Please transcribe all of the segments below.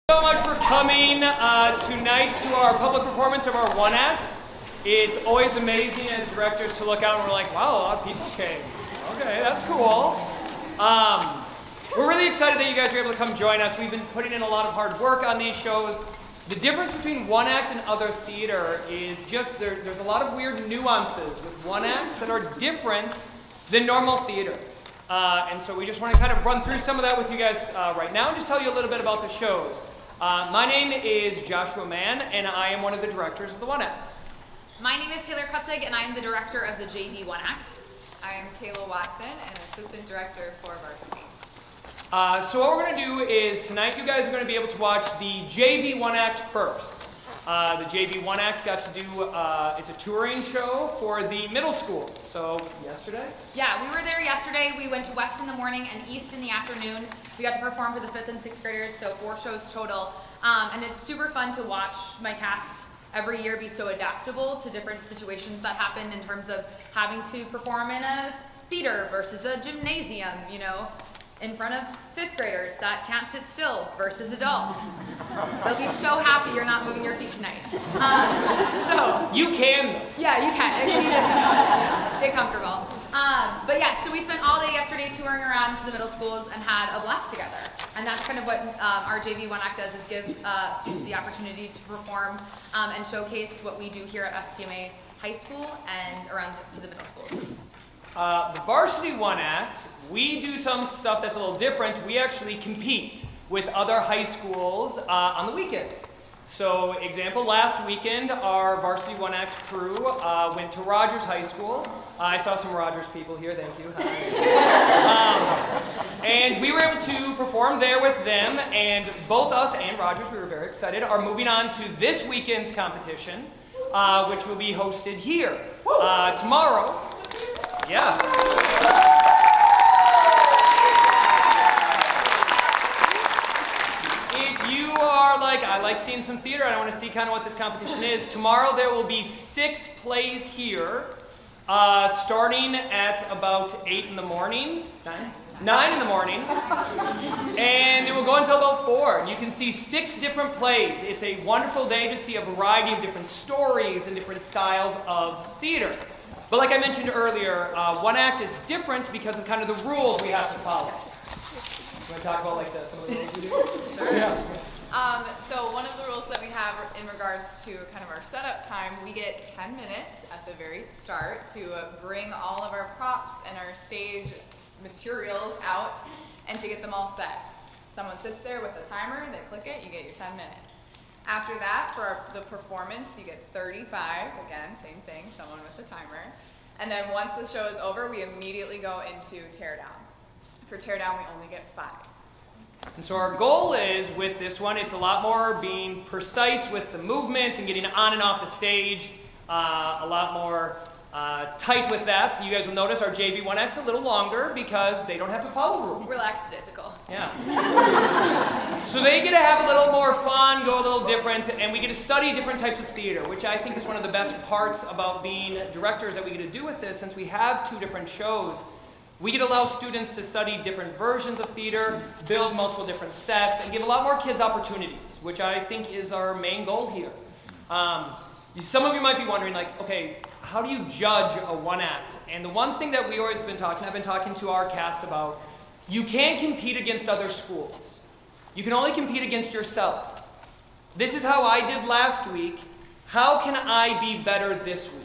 So much for coming tonight to our public performance of our one acts. It's always amazing as directors to look out and we're like, wow, a lot of people came. Okay, that's cool. We're really excited that you guys are able to come join us. We've been putting in a lot of hard work on these shows. The difference between one act and other theater is just there's a lot of weird nuances with one acts that are different than normal theater. And so we just want to kind of run through some of that with you guys right now and just tell you a little bit about the shows. My name is Joshua Mann, and I am one of the directors of the One Acts. My name is Taylor Kutzig, and I am the director of the JV One Act. I am Kayla Watson, and assistant director for Varsity. So what we're going to do is tonight you guys are going to be able to watch the JV One Act first. The JV One Act got to do, it's a touring show for the middle schools. So yesterday? Yeah, we were there yesterday. We went to West in the morning and East in the afternoon. We got to perform for the 5th and 6th graders, so 4 shows total. And it's super fun to watch my cast every year be so adaptable to different situations that happen in terms of having to perform in a theater versus a gymnasium, you know, in front of 5th graders that can't sit still versus adults. They'll be so happy you're not moving your feet tonight. You can. Yeah, you can. You need to get comfortable. But yeah, so we spent all day yesterday touring around to the middle schools and had a blast together. And that's kind of what our JV One Act does, is give students the opportunity to perform and showcase what we do here at STMA High School and around to the middle schools. The Varsity One Act, we do some stuff that's a little different. We actually compete with other high schools on the weekend. So, example, last weekend, our Varsity One Act crew went to Rogers High School. I saw some Rogers people here, thank you. And we were able to perform there with them, and both us and Rogers, we were very excited, are moving on to this weekend's competition, which will be hosted here tomorrow. Yeah. If you are like, I like seeing some theater, and I want to see kind of what this competition is, tomorrow there will be 6 plays here, starting at about 8 in the morning, 9 in the morning, and it will go until about 4. You can see 6 different plays. It's a wonderful day to see a variety of different stories and different styles of theater. But like I mentioned earlier, One Act is different because of kind of the rules we have to follow. You want to talk about like some of the rules we do? Sure. Yeah. So one of the rules that we have in regards to kind of our setup time, we get 10 minutes at the very start to bring all of our props and our stage materials out and to get them all set. Someone sits there with a timer, they click it, you get your 10 minutes. After that, for the performance, you get 35. Again, same thing, someone with a timer. And then once the show is over, we immediately go into teardown. For teardown, we only get 5. And so our goal is, with this one, it's a lot more being precise with the movements and getting on and off the stage, a lot more tight with that. So you guys will notice our JV One Act's a little longer because they don't have to follow rules. We're lackadaisical. Yeah. So they get to have a little more fun, go a little different, and we get to study different types of theater, which I think is one of the best parts about being directors that we get to do with this. Since we have 2 different shows, we get to allow students to study different versions of theater, build multiple different sets, and give a lot more kids opportunities, which I think is our main goal here. Some of you might be wondering, like, okay, how do you judge a one act? And the one thing that we always been talking, I've been talking to our cast about, you can't compete against other schools. You can only compete against yourself. This is how I did last week. How can I be better this week?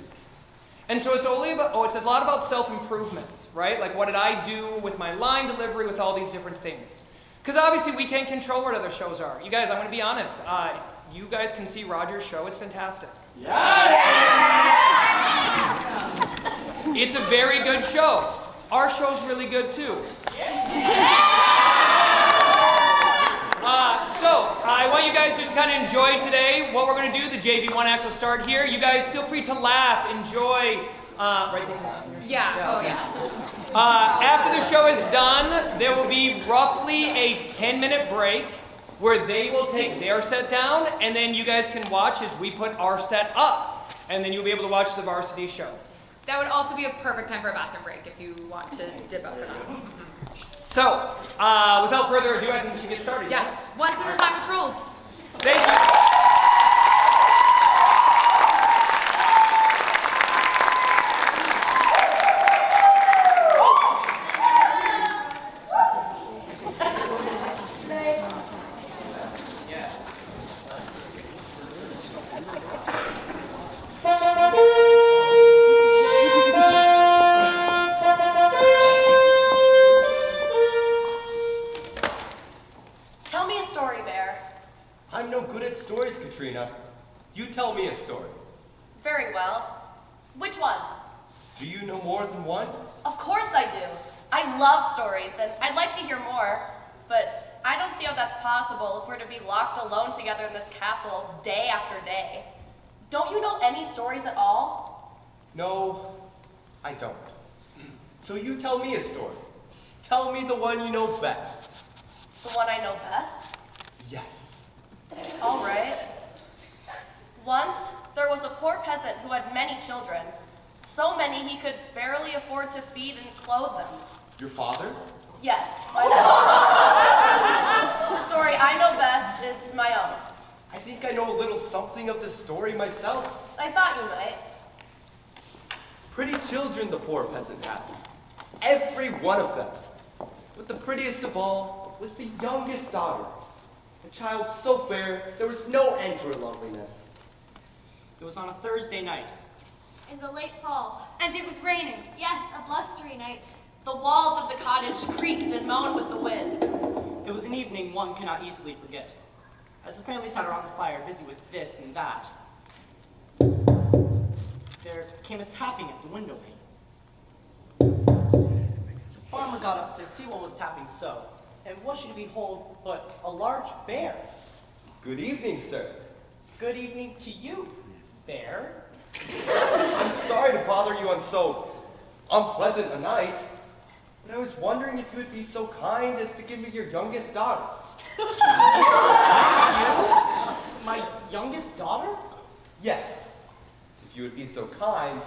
And so it's it's a lot about self-improvement, right? Like, what did I do with my line delivery, with all these different things? Because obviously we can't control what other shows are. You guys, I'm going to be honest. You guys can see Roger's show. It's fantastic. Yeah! It's a very good show. Our show's really good too. So I want you guys just to kind of enjoy today what we're going to do. The JV One Act will start here. You guys feel free to laugh, enjoy. Right there. Yeah. Oh yeah. After the show is done, there will be roughly a 10-minute break where they will take their set down, and then you guys can watch as we put our set up, and then you'll be able to watch the varsity show. That would also be a perfect time for a bathroom break if you want to dip out for that. So, without further ado, I think we should get started. Yes. Once in the time with rules. Thank you. Tell me a story, Bear. I'm no good at stories, Katrina. You tell me a story. Very well. Which one? Do you know more than one? Of course I do. I love stories, and I'd like to hear more, but I don't see how that's possible if we're to be locked alone together in this castle day after day. Don't you know any stories at all? No, I don't. So you tell me a story. Tell me the one you know best. The one I know best? Yes. All right. Once, there was a poor peasant who had many children. So many he could barely afford to feed and clothe them. Your father? Yes, my father. The story I know best is my own. I think I know a little something of the story myself. I thought you might. Pretty children the poor peasant had. Every one of them. But the prettiest of all was the youngest daughter. A child so fair, there was no end to her loveliness. It was on a Thursday night. In the late fall. And it was raining. Yes, a blustery night. The walls of the cottage creaked and moaned with the wind. It was an evening one cannot easily forget. As the family sat around the fire, busy with this and that, there came a tapping at the window pane. The farmer got up to see what was tapping so, and what should he behold but a large bear? Good evening, sir. Good evening to you, bear. I'm sorry to bother you on so unpleasant a night, but I was wondering if you would be so kind as to give me your youngest daughter. My youngest daughter? Yes. If you would be so kind,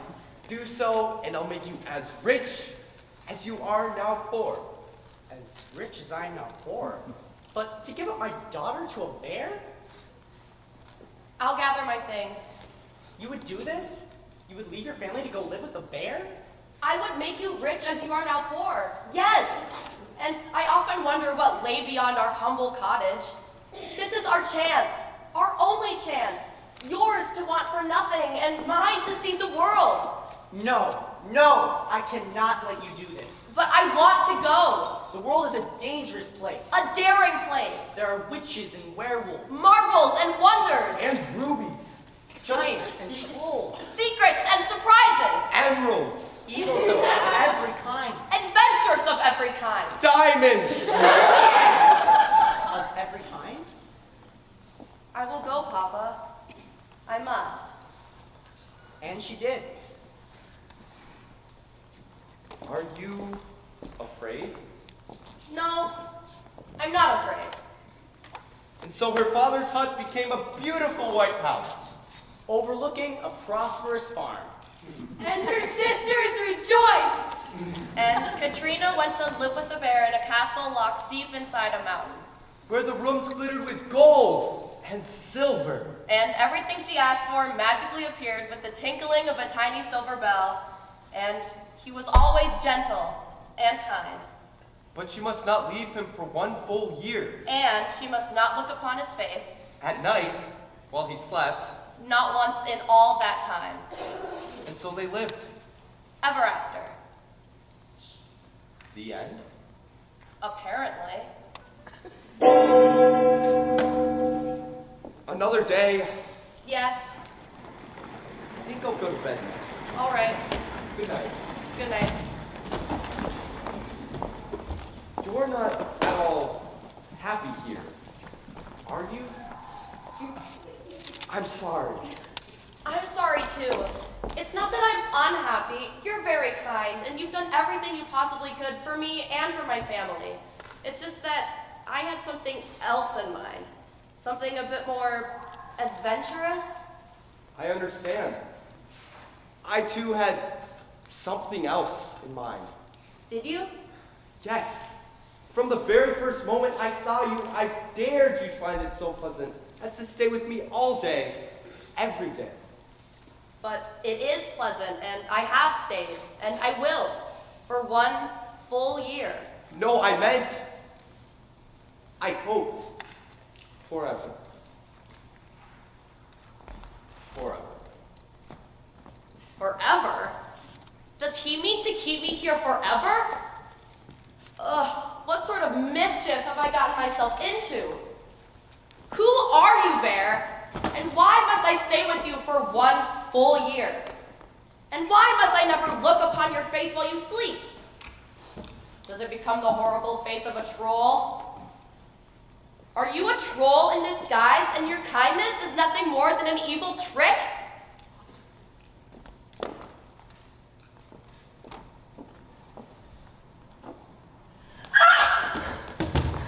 do so, and I'll make you as rich as you are now poor. As rich as I am now poor. But to give up my daughter to a bear? I'll gather my things. You would do this? You would leave your family to go live with a bear? I would make you rich as you are now poor. Yes! And I often wonder what lay beyond our humble cottage. This is our chance. Our only chance. Yours to want for nothing, and mine to see the world. No, no, I cannot let you do this. But I want to go. The world is a dangerous place. A daring place. There are witches and werewolves, Marvels and wonders. And rubies, giants and trolls, Secrets and surprises. emeralds, evils of every kind. Adventures of every kind. diamonds. Of every kind? I will go, Papa. I must. And she did. Are you afraid? No, I'm not afraid. And so her father's hut became a beautiful white house. Overlooking a prosperous farm. And her sisters rejoiced. And Katrina went to live with the bear in a castle locked deep inside a mountain. Where the rooms glittered with gold and silver. And everything she asked for magically appeared with the tinkling of a tiny silver bell. And he was always gentle and kind. But she must not leave him for 1 full year. And she must not look upon his face, At night, while he slept, not once in all that time, and so they lived. ever after. The end. Apparently. Another day. Yes. I think I'll go to bed now. All right. Good night. Good night. You're not at all happy here, are you? I'm sorry. I'm sorry too. It's not that I'm unhappy. You're very kind, and you've done everything you possibly could for me and for my family. It's just that I had something else in mind. Something a bit more adventurous. I understand. I too had something else in mind. Did you? Yes. From the very first moment I saw you, I dared you to find it so pleasant as to stay with me all day, every day. But it is pleasant, and I have stayed, and I will, for 1 full year. No, I meant, I hoped, forever. Forever. Forever? Does he mean to keep me here forever? Ugh, what sort of mischief have I gotten myself into? Who are you, Bear? And why must I stay with you for 1 full year? And why must I never look upon your face while you sleep? Does it become the horrible face of a troll? Are you a troll in disguise, and your kindness is nothing more than an evil trick?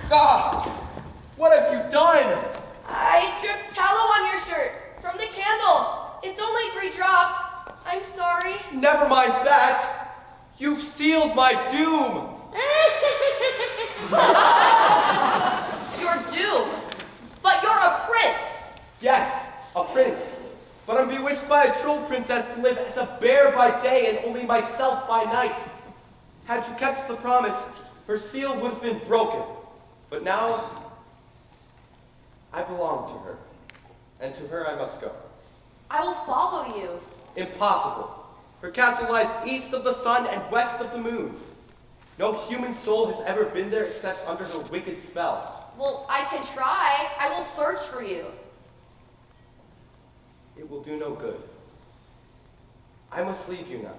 God, what have you done? I dripped tallow on your shirt from the candle. It's only 3 drops. I'm sorry. Never mind that. You've sealed my doom. You're doomed. But you're a prince. Yes, a prince. But I'm bewitched by a troll princess to live as a bear by day and only myself by night. Had you kept the promise, her seal would have been broken. But now, I belong to her. And to her I must go. I will follow you. Impossible. Her castle lies east of the sun and west of the moon. No human soul has ever been there except under her wicked spell. Well, I can try. I will search for you. It will do no good. I must leave you now.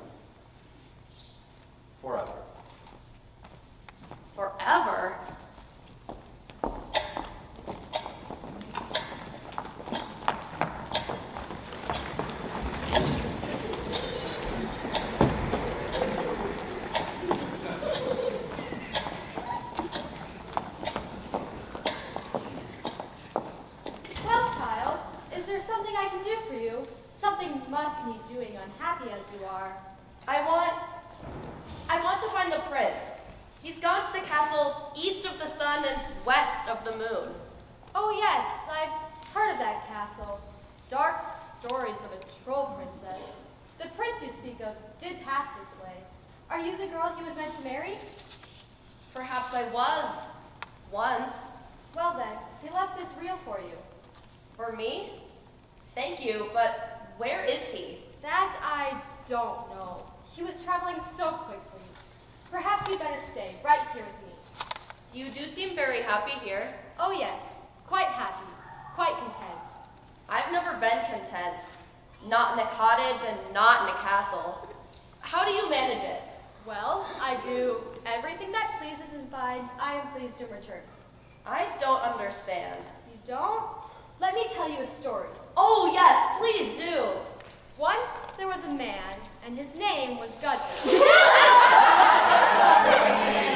Forever. Forever? Well, child, is there something I can do for you? Something must need doing, unhappy as you are. I want to find the prince. He's gone to the castle east of the sun and west of the moon. Oh yes, I've heard of that castle. Dark stories of a troll princess. The prince you speak of did pass this way. Are you the girl he was meant to marry? Perhaps I was, once. Well then, he left this reel for you. For me? Thank you, but where is he? That I don't know. He was traveling so quickly. Perhaps you'd better stay right here with me. You do seem very happy here. Oh yes, quite happy, quite content. I've never been content. Not in a cottage and not in a castle. How do you manage it? Well, I do everything that pleases and find I am pleased in return. I don't understand. You don't? Let me tell you a story. Oh yes, please do. Once there was a man, and his name was Gudrun.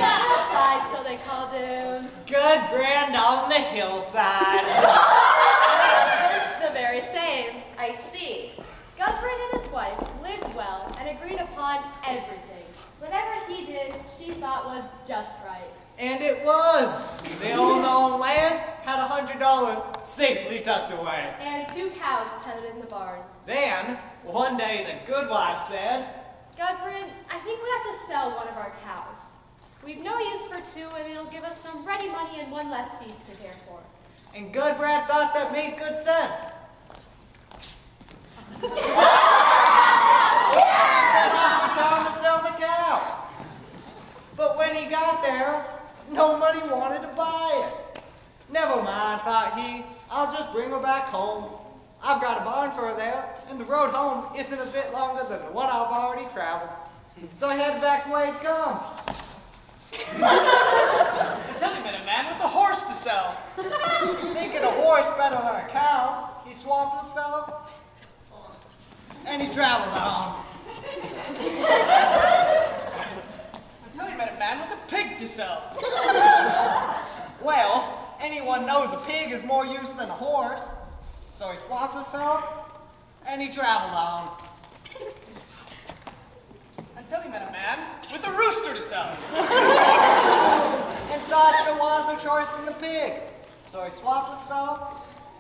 Hillside, so they called him. Good brand on the hillside. Her husband, the very same. I see. Gudrun and his wife lived well and agreed upon everything. Whatever he did, she thought was just right. And it was. They owned their own land, had $100 safely tucked away. And 2 cows tethered in the barn. Then, one day the good wife said, Gudrun, I think we have to sell one of our cows. We've no use for 2, and it'll give us some ready money and 1 less beast to care for. and Gudbrand thought that made good sense. Set off for town to sell the cow. But when he got there, nobody wanted to buy it. Never mind, thought he, I'll just bring her back home. I've got a barn for her there, and the road home isn't a bit longer than the one I've already traveled. So I headed back the way I'd come. Until he met a man with a horse to sell. Thinking a horse better than a cow, he swapped with the fellow, and he traveled on. Until he met a man with a pig to sell. Well, anyone knows a pig is more use than a horse. So he swapped with the fellow, and he traveled on. Until he met a man with a rooster to sell. and thought it was a choice than the pig. So he swapped with Phil,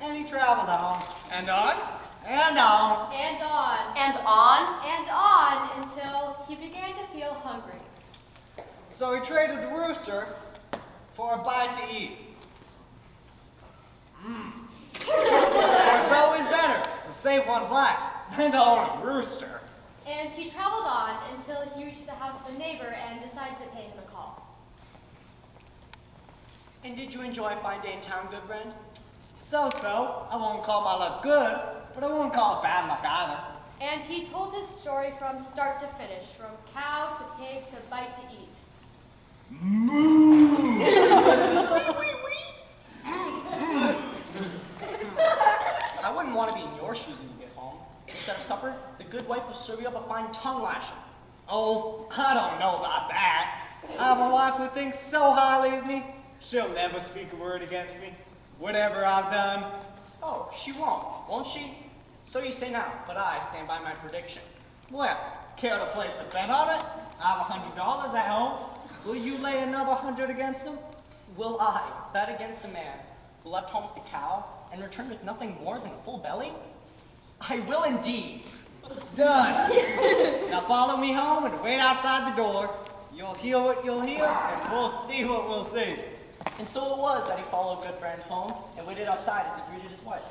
and he traveled on, And on? and on. And on. And on. And on until he began to feel hungry. So he traded the rooster for a bite to eat. It's always better to save one's life than to own a rooster. And he traveled on until he reached the house of a neighbor and decided to pay him a call. And did you enjoy a fine day in town, Goodbrand? So-so. I won't call my luck good, but I won't call it bad luck either. And he told his story from start to finish, from cow to pig to bite to eat. I wouldn't want to be in your shoes when you get home. Instead of supper, the good wife will serve you up a fine tongue lashing. Oh, I don't know about that. I have a wife who thinks so highly of me, she'll never speak a word against me, whatever I've done. Oh, she won't she? So you say now, but I stand by my prediction. Well, care to place a bet on it? I have $100 at home. Will you lay another 100 against him? Will I bet against a man who left home with the cow and returned with nothing more than a full belly? I will indeed. Done. Now follow me home and wait outside the door. You'll hear what you'll hear, and we'll see what we'll see. And so it was that he followed Goodbrand home and waited outside as he greeted his wife.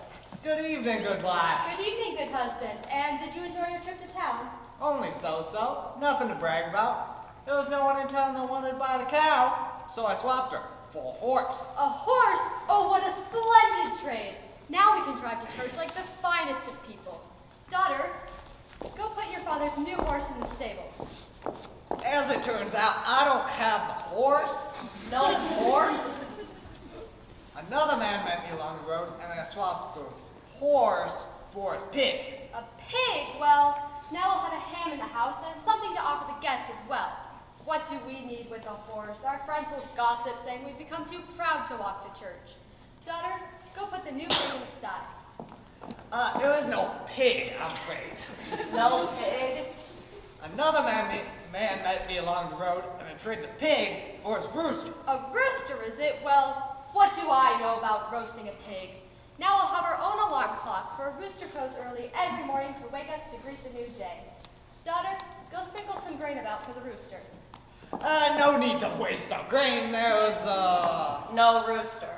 Good evening, good wife. Good evening, good husband. And did you enjoy your trip to town? Only so-so. Nothing to brag about. There was no one in town that wanted to buy the cow, so I swapped her for a horse. A horse? Oh, what a splendid trade. Now we can drive to church like the finest of people. Daughter, go put your father's new horse in the stable. As it turns out, I don't have the horse. No horse. Another man met me along the road, and I swapped the horse for a pig. A pig? Well, now we'll have a ham in the house and something to offer the guests as well. What do we need with a horse? Our friends will gossip saying we've become too proud to walk to church. Daughter, go put the new pig in the sty. There is no pig, I'm afraid. No pig. Another man met me along the road, and I traded the pig for his rooster. A rooster, is it? Well, what do I know about roasting a pig? Now we'll have our own alarm clock, for a rooster crows early every morning to wake us to greet the new day. Daughter, go sprinkle some grain about for the rooster. No need to waste our grain. There was, No rooster.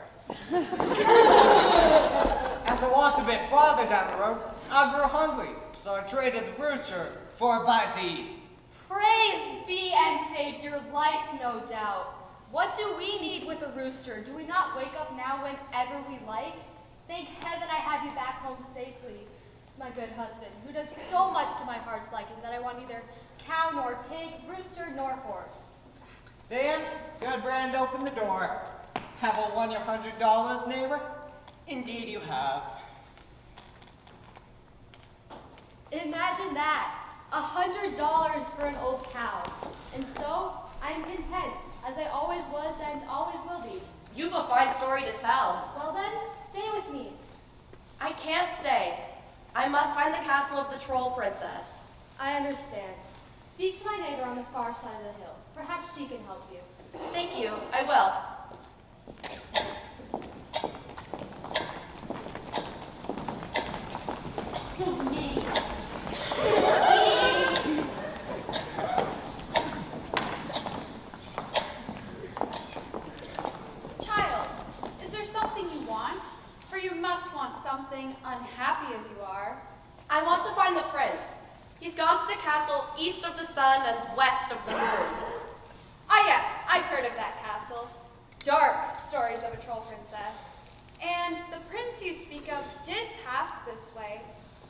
As I walked a bit farther down the road, I grew hungry, so I traded the rooster for a bite to eat. Praise be and saved your life, no doubt. What do we need with a rooster? Do we not wake up now whenever we like? Thank heaven I have you back home safely, my good husband, who does so much to my heart's liking that I want neither cow nor pig, rooster nor horse. Then, Goodbrand opened the door. Have I won your $100, neighbor? Indeed you have. Imagine that, $100 for an old cow. And so, I'm content, as I always was and always will be. You've a fine story to tell. Well then, stay with me. I can't stay. I must find the castle of the troll princess. I understand. Speak to my neighbor on the far side of the hill. Perhaps she can help you. Thank you. I will. Child, is there something you want? For you must want something, unhappy as you are. I want to find the prince. He's gone to the castle east of the sun and west of the moon. Ah yes, I've heard of that castle. Dark stories of a troll princess. And the prince you speak of did pass this way.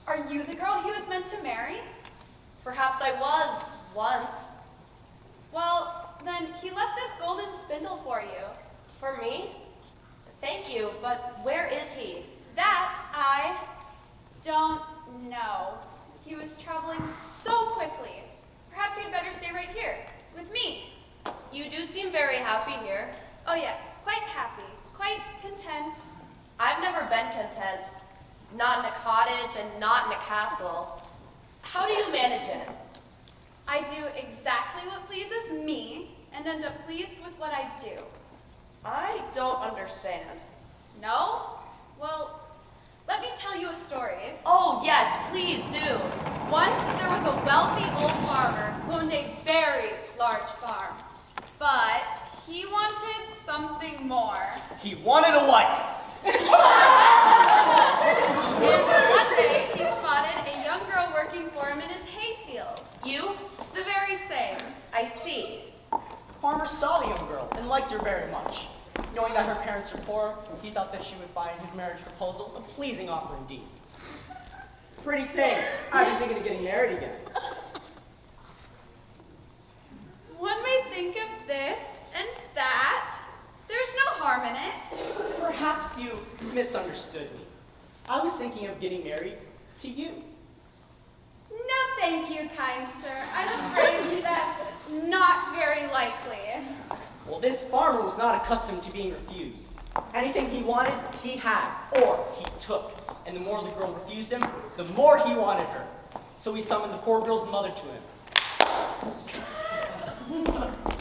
Are you the girl he was meant to marry? Perhaps I was once. Well, then he left this golden spindle for you. For me? Thank you, but where is he? That I don't know. He was traveling so quickly. Perhaps you'd better stay right here, with me. You do seem very happy here. Oh yes, quite happy, quite content. I've never been content. Not in a cottage and not in a castle. How do you manage it? I do exactly what pleases me and end up pleased with what I do. I don't understand. No? Well, let me tell you a story. Oh, yes, please do. Once there was a wealthy old farmer who owned a very large farm. But he wanted something more. He wanted a wife. And one day he spotted a young girl working for him in his hayfield. You? The very same. I see. Farmer saw the young girl and liked her very much. Knowing that her parents were poor, he thought that she would find his marriage proposal a pleasing offer indeed. Pretty thing. I've been thinking of getting married again. One may think of this and that. There's no harm in it. Perhaps you misunderstood me. I was thinking of getting married to you. No, thank you, kind sir. I'm afraid that's not very likely. Well, this farmer was not accustomed to being refused. Anything he wanted, he had, or he took. And the more the girl refused him, the more he wanted her. So he summoned the poor girl's mother to him.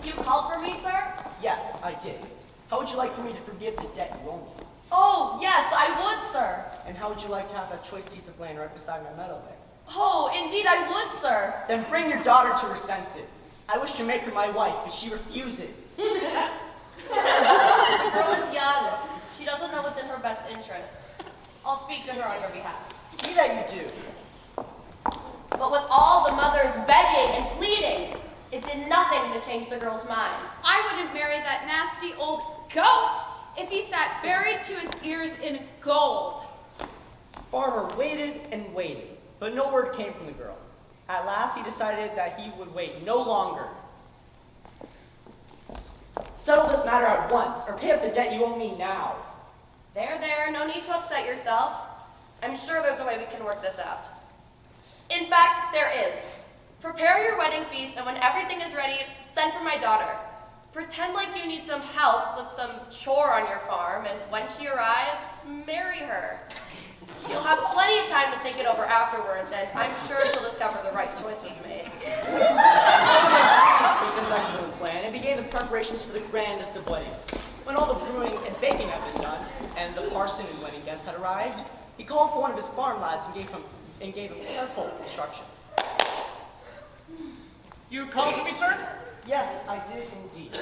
You called for me, sir? Yes, I did. How would you like for me to forgive the debt you owe me? Oh, yes, I would, sir. And how would you like to have that choice piece of land right beside my meadow there? Oh, indeed I would, sir. Then bring your daughter to her senses. I wish to make her my wife, but she refuses. The girl is young. She doesn't know what's in her best interest. I'll speak to her on your behalf. See that you do. But with all the mothers begging and pleading, it did nothing to change the girl's mind. I wouldn't marry that nasty old goat if he sat buried to his ears in gold. Farmer waited and waited, but no word came from the girl. At last, he decided that he would wait no longer. Settle this matter at once, or pay up the debt you owe me now. There, no need to upset yourself. I'm sure there's a way we can work this out. In fact, there is. Prepare your wedding feast, and when everything is ready, send for my daughter. Pretend like you need some help with some chore on your farm, and when she arrives, marry her. She'll have plenty of time to think it over afterwards, and I'm sure she'll discover the right choice was made. With this excellent plan, it began the preparations for the grandest of weddings. When all the brewing and baking had been done, and the parson and wedding guests had arrived, he called for one of his farm lads and gave him careful instructions. You called for me, sir? Yes, I did indeed.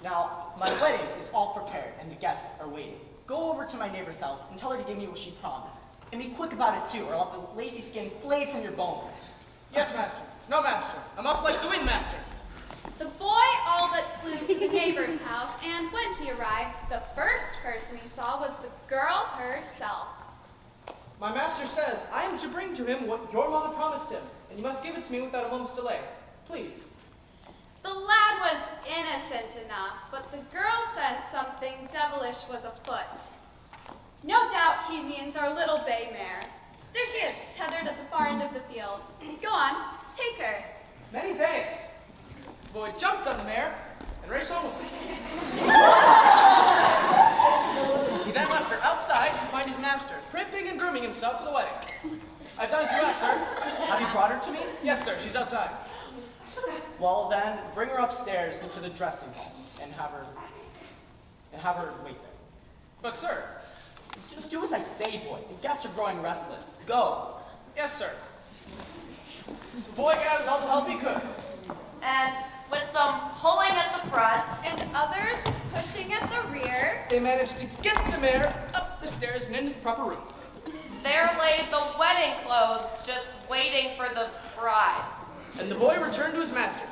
Now, my wedding is all prepared, and the guests are waiting. Go over to my neighbor's house and tell her to give me what she promised. And be quick about it too, or I'll have the lacy skin flayed from your bones. Yes, master. No, master. I'm off like the wind, master. The boy all but flew to the neighbor's house, and when he arrived, the first person he saw was the girl herself. My master says I am to bring to him what your mother promised him, and you must give it to me without a moment's delay. Please. The lad was innocent enough, but the girl sensed something devilish was afoot. No doubt he means our little bay mare. There she is, tethered at the far end of the field. Go on, take her. Many thanks. The boy jumped on the mare and raced home with her. He then left her outside to find his master, primping and grooming himself for the wedding. I've done as you asked, sir. Have you brought her to me? Yes, sir. She's outside. Well then, bring her upstairs into the dressing hall and have her wait there. But, sir. Just do as I say, boy. The guests are growing restless. Go. Yes, sir. So the boy got all the help he could. And with some pulling at the front, And others pushing at the rear. They managed to get the mare up the stairs and into the proper room. there lay the wedding clothes just waiting for the bride. And the boy returned to his master.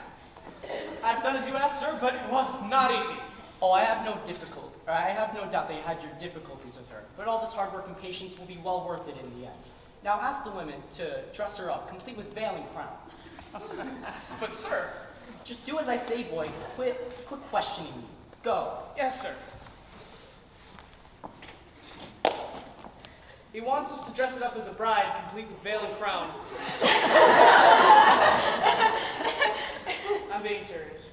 I've done as you asked, sir, but it was not easy. Oh, I have no doubt that you had your difficulties with her, but all this hard work and patience will be well worth it in the end. Now ask the women to dress her up, complete with veil and crown. But, sir. Just do as I say, boy. Quit questioning me. Go. Yes, sir. He wants us to dress it up as a bride, complete with veil and crown. I'm being serious.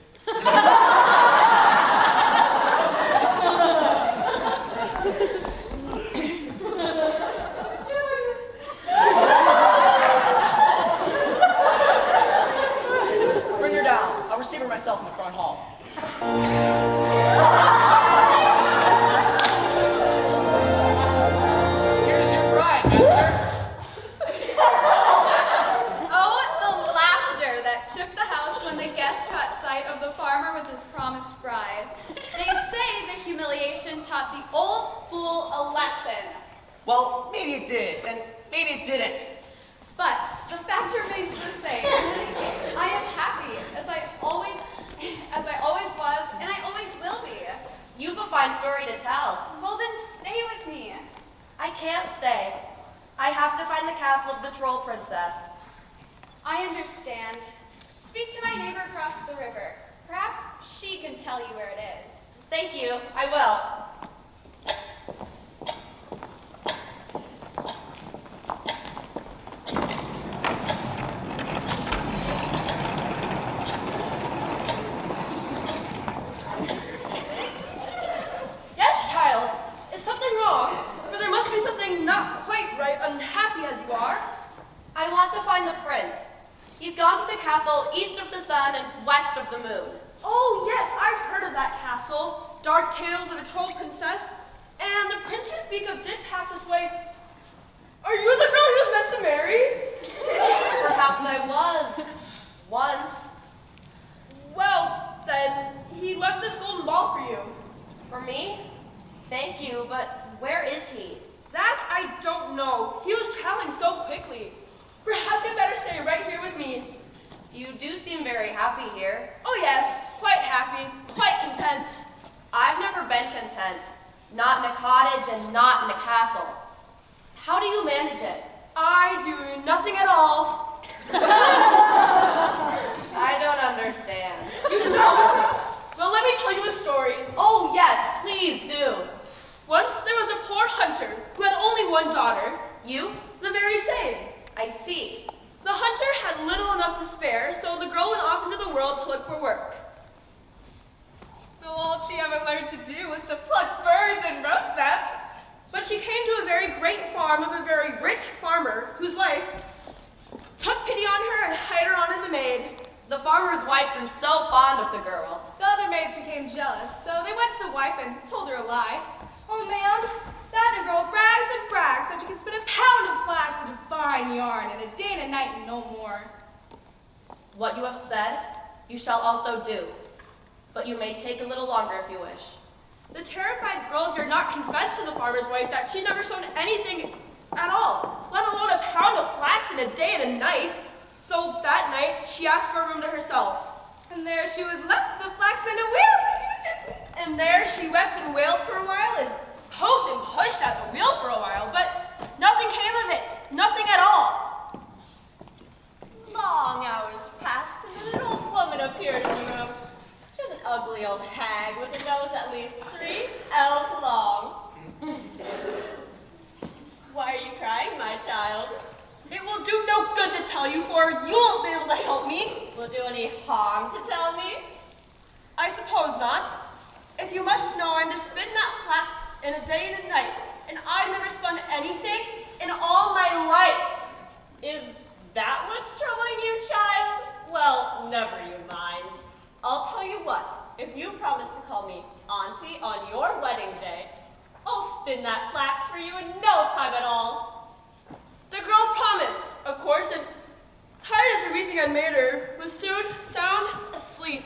Bring her down. I'll receive her myself in the front hall. lesson. Well, maybe it did, and maybe it didn't. But the fact remains the same. I am happy, as I always was, and I always will be. You've a fine story to tell. Well then, stay with me. I can't stay. I have to find the castle of the troll princess. I understand. Speak to my neighbor across the river. Perhaps she can tell you where it is. Thank you, I will. Yes, child. Is something wrong? For there must be something not quite right, unhappy as you are. I want to find the prince. He's gone to the castle east of the sun and west of the moon. Oh, yes, I've heard of that castle. Dark tales of a troll princess. And the prince you speak of did pass this way. Are you the girl he was meant to marry? Perhaps I was. Once. Well, then, he left this golden ball for you. For me? Thank you, but where is he? That I don't know. He was traveling so quickly. Perhaps you'd better stay right here with me. You do seem very happy here. Oh yes, quite happy, quite content. I've never been content. Not in a cottage and not in a castle. How do you manage it? I do nothing at all. I don't understand. You don't? Well, let me tell you a story. Oh yes, please do. Once there was a poor hunter who had only one daughter. You? The very same. I see. The hunter had little enough to spare, so the girl went off into the world to look for work. So all she ever learned to do was to pluck birds and roast them. But she came to a very great farm of a very rich farmer whose wife took pity on her and hired her on as a maid. The farmer's wife grew so fond of the girl. The other maids became jealous, so they went to the wife and told her a lie. Oh, ma'am, that girl brags and brags that she can spin a pound of flax into fine yarn in a day and a night and no more. What you have said, you shall also do. But you may take a little longer if you wish. The terrified girl dared not confess to the farmer's wife that she'd never sewn anything at all, let alone a pound of flax in a day and a night. So that night, she asked for a room to herself. And there she was left, the flax in a wheel. And there she wept and wailed for a while and poked and pushed at the wheel for a while, but nothing came of it, nothing at all. Long hours passed, and then an old woman appeared in the room. She was an ugly old hag with a nose at least 3 ells long. Why are you crying, my child? It will do no good to tell you, for you won't be able to help me. Will it do any harm to tell me? I suppose not. If you must know, I'm to spin that flax in a day and a night, and I've never spun anything in all my life. Is that what's troubling you, child? Well, never you mind. I'll tell you what, if you promise to call me Auntie on your wedding day, I'll spin that flax for you in no time at all. The girl promised, of course, and tired as her weeping had made her, was soon sound asleep.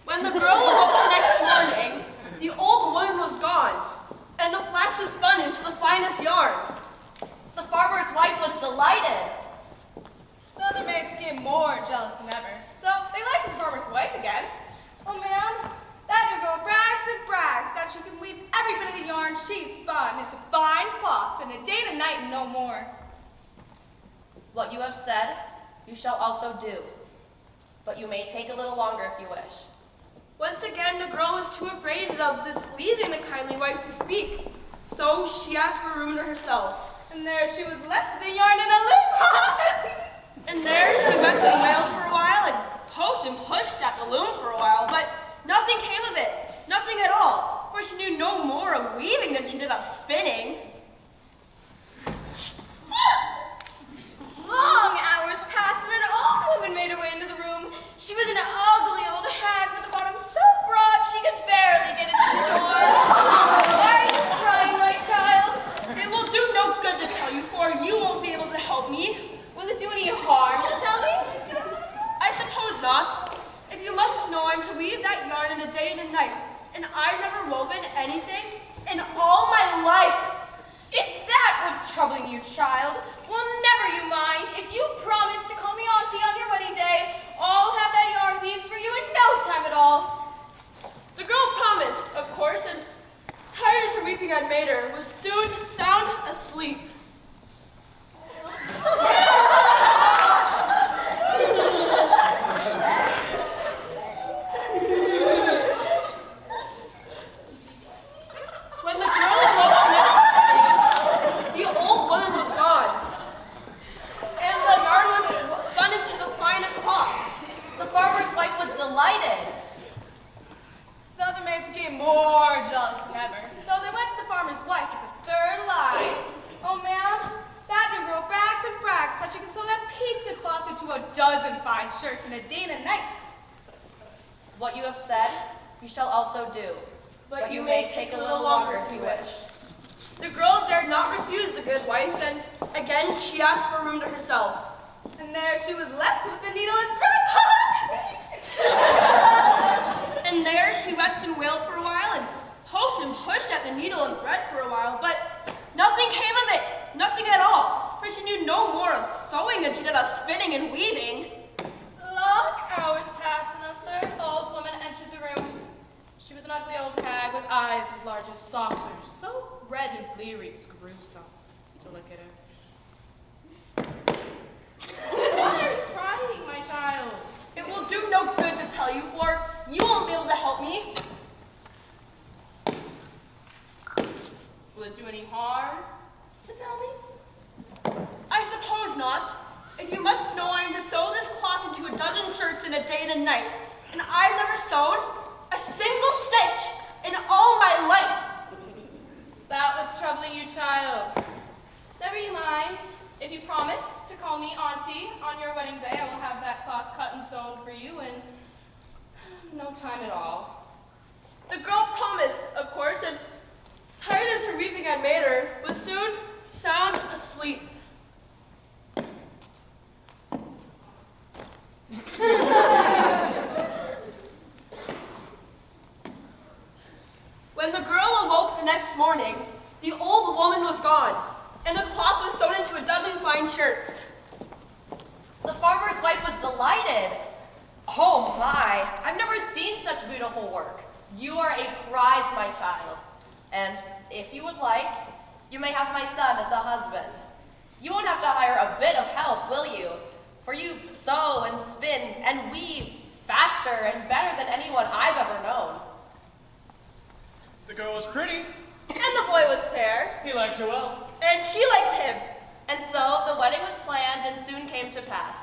When the girl woke up the next morning, the old woman was gone, and the flax was spun into the finest yarn. The farmer's wife was delighted. The other maids became more jealous than ever, so they liked the farmer's wife again. Oh, ma'am, that girl brags and brags that she can weave every bit of the yarn she spun into fine cloth in a day and a night and no more. What you have said, you shall also do. But you may take a little longer if you wish. Once again, the girl was too afraid of displeasing the kindly wife to speak, so she asked for a room to herself. And there she was left with the yarn in a loop. And there she wept and wailed for a while, and poked and pushed at the loom for a while, but nothing came of it, nothing at all, for she knew no more of weaving than she did of spinning. Long hours passed and an old woman made her way into the room. She was an ugly old hag with a bottom so broad she could barely get into the door. Why are you crying, my child? It will do no good to tell you, for you won't be able to help me. Will it do any harm to tell me? and I've never woven anything in all my life. Is that what's troubling you, child? Well, never you mind. If you promise to call me auntie on your wedding day, I'll have that yarn weaved for you in no time at all. The girl promised, of course, and tired as her weeping had made her, was soon sound asleep. When the girl awoke the next morning, the old woman was gone, and the yarn was spun into the finest cloth. The farmer's wife was delighted. The other maids became more jealous than ever, so they went to the farmer's wife with the third lie. Oh, ma'am, that new girl brags and brags that she can sew that piece of cloth into a dozen fine shirts in a day and a night. What you have said, you shall also do. But you may take a little longer if you wish. The girl dared not refuse the good wife, and again she asked for a room to herself. And there she was left with the needle and thread. And there she wept and wailed for a while, and poked and pushed at the needle and thread for a while, but nothing came of it, nothing at all, for she knew no more of sewing than she did of spinning and weaving. Long hours passed, and the third old woman entered the room. She was an ugly old hag with eyes as large as saucers, so red and bleary it was gruesome to look at her. Why are you crying, my child? It will do no good to tell you, for you won't be able to help me. Will it do any harm to tell me? I suppose not. If you must know, I am to sew this cloth into a dozen shirts in a day and a night, and I've never sewn a single stitch in all my life. Is that what's troubling you, child? Never you mind. If you promise to call me auntie on your wedding day, I will have that cloth cut and sewn for you in no time at all. The girl promised, of course, and tired as her weeping had made her, was soon sound asleep. When the girl awoke the next morning, the old woman was gone, and the cloth was sewn into a dozen fine shirts. The farmer's wife was delighted. Oh my, I've never seen such beautiful work. You are a prize, my child. And if you would like, you may have my son as a husband. You won't have to hire a bit of help, will you? For you sew and spin and weave faster and better than anyone I've ever known. The girl was pretty. And the boy was fair, He liked her well. and she liked him. And so the wedding was planned and soon came to pass.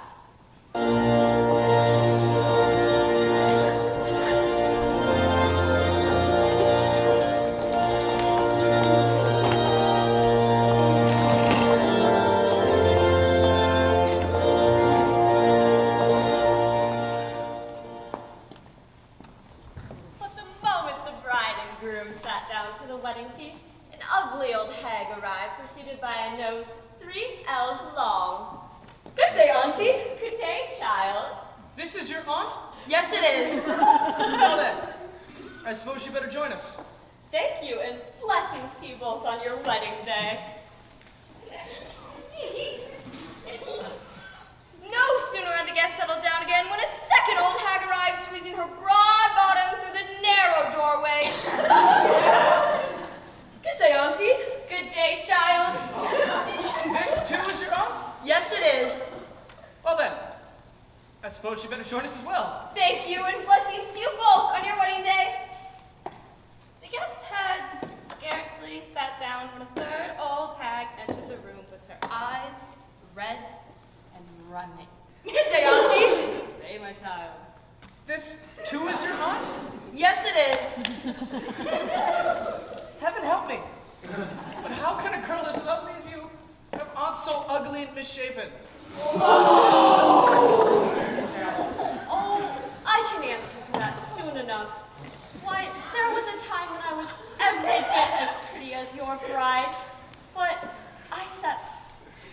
But the moment the bride and groom sat down to the wedding feast, an ugly old hag arrived, preceded by a nose 3 L's long. Good day, Auntie. Good day, child. This is your aunt? Yes, it is. Well then, I suppose you better join us. Thank you, and blessings to you both on your wedding day. No sooner had the guests settled down again when a second old hag arrived, squeezing her broad bottom through the narrow doorway. Good day, Auntie. Good day, child. This too is your aunt? Yes, it is. Well then, I suppose you better join us as well. Thank you, and blessings to you both on your wedding day. The guests had scarcely sat down when a third old hag entered the room with her eyes red and running. Good day, Auntie. Good day, my child. This too is your aunt? Yes, it is. Heaven help me. But how can a girl as lovely as you have aunts so ugly and misshapen? Oh, I can answer for that soon enough. Why, there was a time when I was every bit as pretty as your bride, but I sat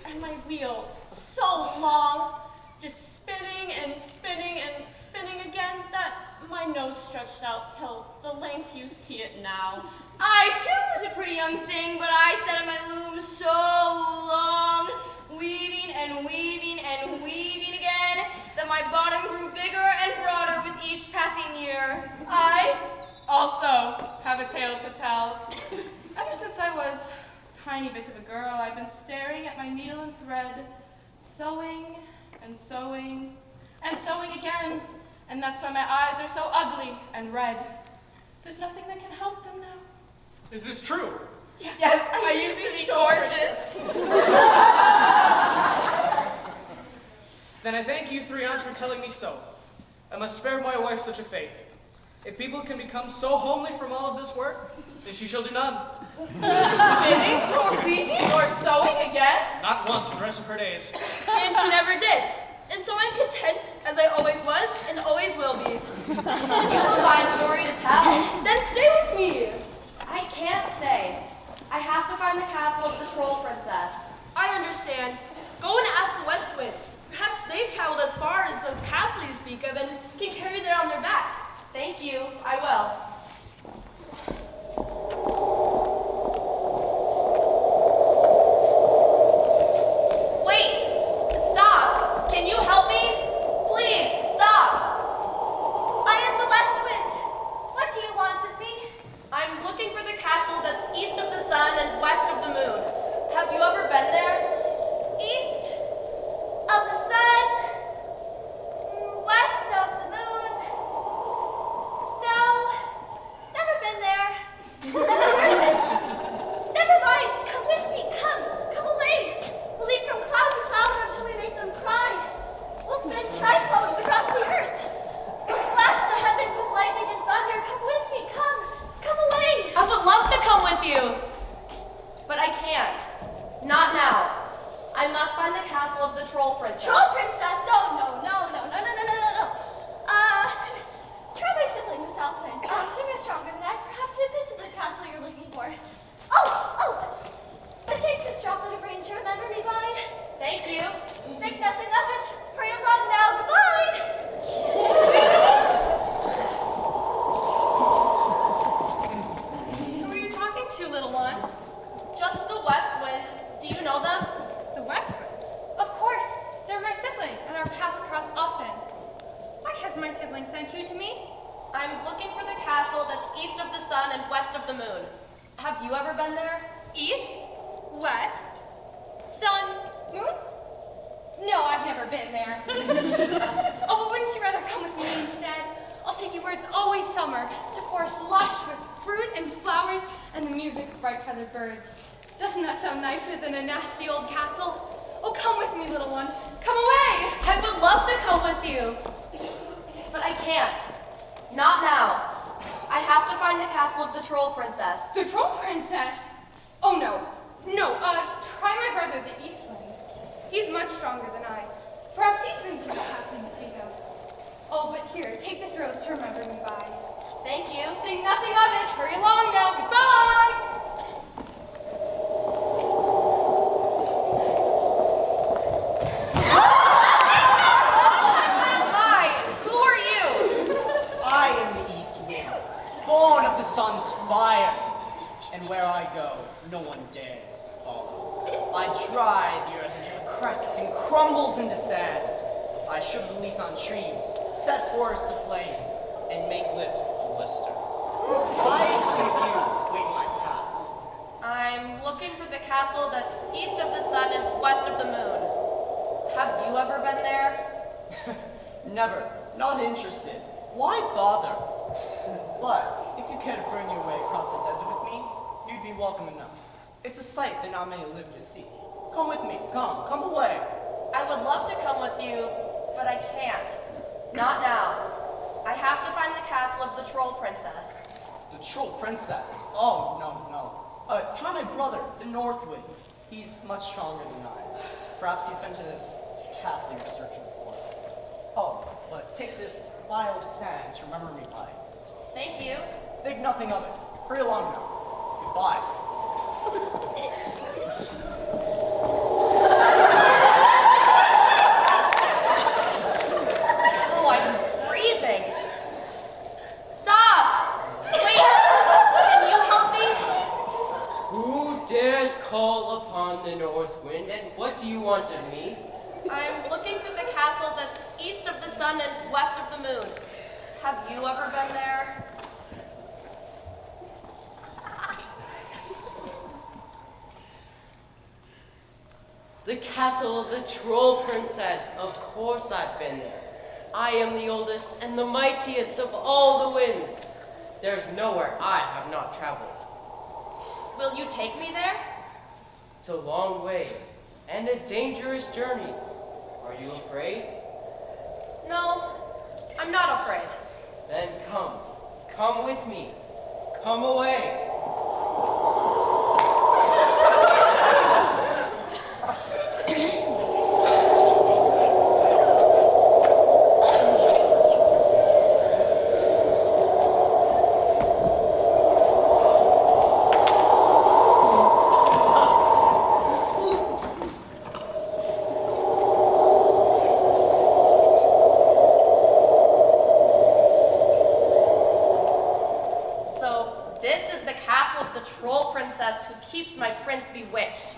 at my wheel so long, just spinning and spinning and spinning again, that my nose stretched out till the length you see it now. I too was a pretty young thing, but I sat in my loom so long, weaving and weaving and weaving again, that my bottom grew bigger and broader with each passing year. I also have a tale to tell. Ever since I was a tiny bit of a girl, I've been staring at my needle and thread, sewing and sewing and sewing again, and that's why my eyes are so ugly and red. There's nothing that can help them now. Is this true? Yes, I used to be gorgeous. Then I thank you 3 aunts for telling me so. I must spare my wife such a fate. If people can become so homely from all of this work, then she shall do none. Spinning or weaving or sewing again? Not once for the rest of her days. And she never did. And so I'm content, as I always was and always will be. You have a fine story to tell. Then stay with me. I can't stay. I have to find the castle of the troll princess. I understand. Go and ask the West Wind. Perhaps they've traveled as far as the castle you speak of and can carry that on their back. Thank you. I will. Wait! Stop! Can you help me? Please, stop! I am the West Wind. What do you want of me? I'm looking for the castle that's east of the sun and west of the moon. Have you ever been there? East of the sun, west of the moon. No, never been there. Never heard of it. Never mind, come with me, come away. We'll leap from cloud to cloud until we make them cry. We'll spin cyclones across the earth. We'll slash the heavens with lightning and thunder. Come with me, come away. I would love to come with you, but I can't. Not now. I must find the castle of the troll princess. Troll princess? Oh, no. Try my sibling, the Southland. They're stronger than I. Perhaps they've been to the castle you're looking for. Oh! But take this droplet of rain to remember me by. Thank you. Think nothing of it. Hurry along now. Goodbye. Who are you talking to, little one? Just the West Wind. Do you know them? The West Wind? Of course. They're my sibling, and our paths cross often. Why has my sibling sent you to me? I'm looking for the castle that's east of the sun and west of the moon. Have you ever been there? East? West? Sun? Moon? No, I've never been there. Oh, but wouldn't you rather come with me instead? I'll take you where it's always summer, to forests lush with fruit and flowers and the music of bright-feathered birds. Doesn't that sound nicer than a nasty old castle? Oh, come with me, little one. Come away! I would love to come with you, but I can't. Not now. I have to find the castle of the troll princess. The troll princess? Oh, no. Try my brother, the East Wind. He's much stronger than I. Perhaps he's been to the castle you speak of. Oh, but here, take this rose to remember me by. Thank you. Think nothing of it. Hurry along now. Goodbye! Born of the sun's fire, and where I go, no one dares to follow. I dry the earth until it cracks and crumbles into sand. I sugar the leaves on trees, set forests aflame, and make lips a blister. Why do you wait my path? I'm looking for the castle that's east of the sun and west of the moon. Have you ever been there? Never. Not interested. Why bother? But if you care to burn your way across the desert with me, you'd be welcome enough. It's a sight that not many live to see. Come with me. Come away. I would love to come with you, but I can't. Not now. I have to find the castle of the troll princess. The troll princess? Oh, no. Try my brother, the North Wind. He's much stronger than I. Perhaps he's been to this castle you're searching for. Oh, but take this vial of sand to remember me by. Thank you. Think nothing of it. Hurry along now. Goodbye. Oh, I'm freezing. wanted me? I'm looking for the castle that's east of the sun and west of the moon. Have you ever been there? The castle of the Troll Princess. Of course I've been there. I am the oldest and the mightiest of all the winds. There's nowhere I have not traveled. Will you take me there? It's a long way and a dangerous journey. Are you afraid? No, I'm not afraid. Then come. Come with me. Come away. Keeps my prince bewitched.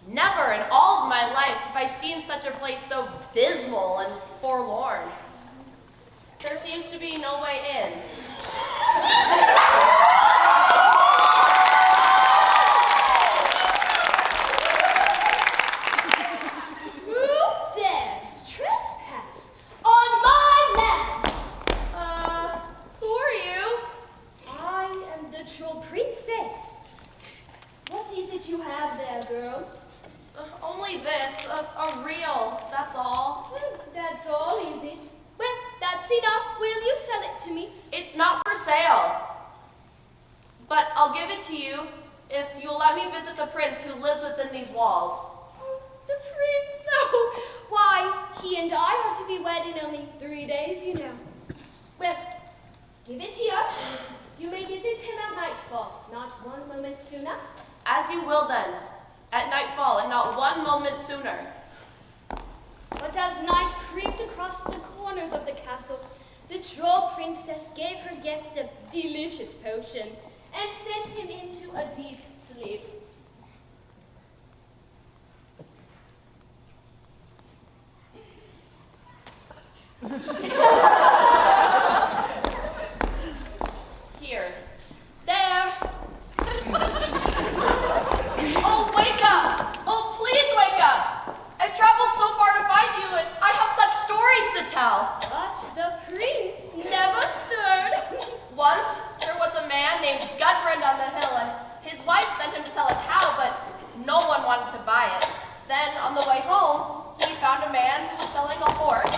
Never in all of my life have I seen such a place so dismal and forlorn. There seems to be no way in. Who dares trespass on my land? Who are you? I am the troll princess. What is it you have there, girl? Only this, a reel, that's all. Well, that's all, is it? Well, that's enough. Will you sell it to me? It's not for sale. But I'll give it to you if you'll let me visit the prince who lives within these walls. The prince? Oh, why, he and I are to be wed in only 3 days, you know. Well, give it here. You may visit him at nightfall, not 1 moment sooner. As you will then, at nightfall and not 1 moment sooner. But as night crept across the corners of the castle, the troll princess gave her guest a delicious potion and sent him into a deep sleep. Here. There. Oh, wake up! Oh, please wake up! I've traveled so far to find you, and I have such stories to tell. But the prince never stirred. Once, there was a man named Gudbrand on the hill, and his wife sent him to sell a cow, but no one wanted to buy it. Then, on the way home, he found a man who was selling a horse,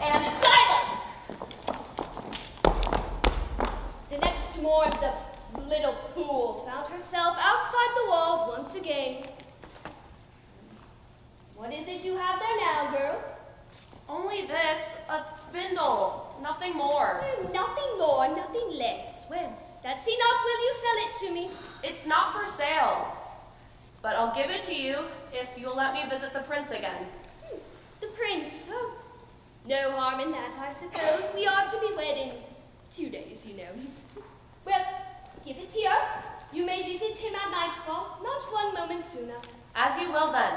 and silence! The next morning, the little fool found herself outside the walls once again. What is it you have there now, girl? Only this, a spindle, nothing more. Oh, nothing more, nothing less. Well, that's enough. Will you sell it to me? It's not for sale, but I'll give it to you if you'll let me visit the prince again. The prince? Oh, no harm in that, I suppose. We are to be wed in 2 days, you know. Well, give it here. You may visit him at nightfall, not 1 moment sooner. As you will then,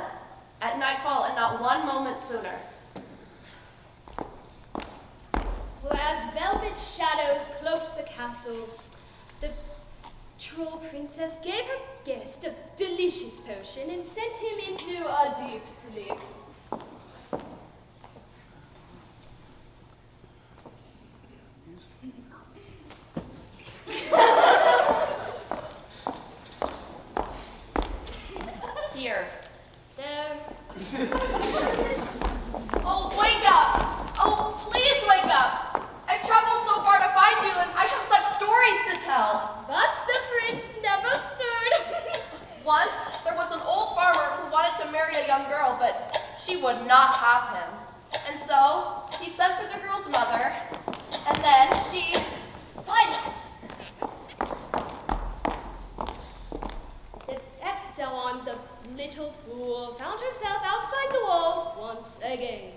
at nightfall and not 1 moment sooner. For as velvet shadows cloaked the castle, the troll princess gave her guest a delicious potion and sent him into a deep sleep. Here. There. Oh, wake up! Oh, please wake up! I've traveled so far to find you, and I have such stories to tell. But the prince never stirred. Once, there was an old farmer who wanted to marry a young girl, but she would not have him. And so, he sent for the girl's mother, and then she... Silence! At dawn, the little fool found herself outside the walls once again.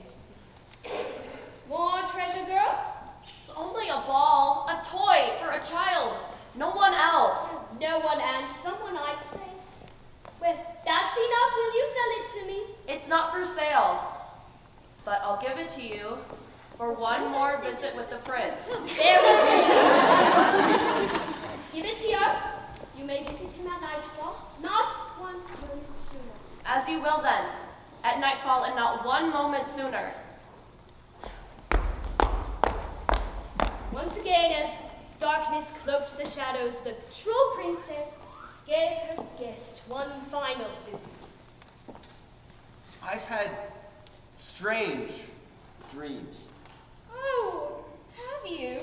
More treasure, girl? It's only a ball, a toy for a child. No one else. No one and someone, I'd say. Well, that's enough. Will you sell it to me? It's It's not for sale, but I'll give it to you for one more visit with the prince. There we go. Give it here. You may visit him at nightfall, not 1 moment sooner. As you will then, at nightfall and not 1 moment sooner. Once again, as darkness cloaked the shadows, the troll princess gave her guest one final visit. I've had strange dreams. Oh, have you?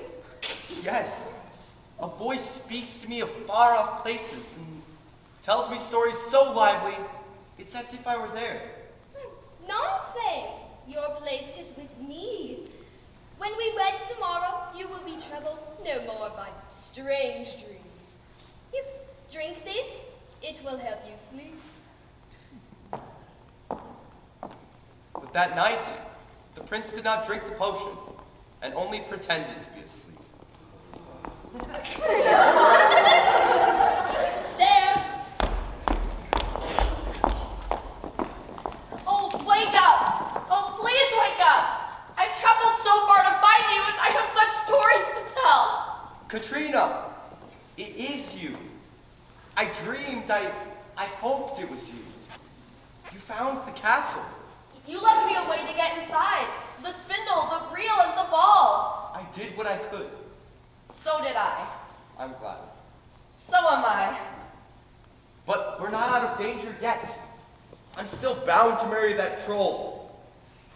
Yes. A voice speaks to me of far-off places and tells me stories so lively, it's as if I were there. Nonsense! Your place is with me. When we wed tomorrow, you will be troubled no more by strange dreams. You drink this, it will help you sleep. But that night, the prince did not drink the potion and only pretended to be asleep. There! Oh, wake up! Oh, please wake up! I've traveled so far to find you, and I have such stories to tell. Katrina, it is you. I dreamed, I hoped it was you. You found the castle. You left me a way to get inside. The spindle, the reel, and the ball. I did what I could. So did I. I'm glad. So am I. But we're not out of danger yet. I'm still bound to marry that troll.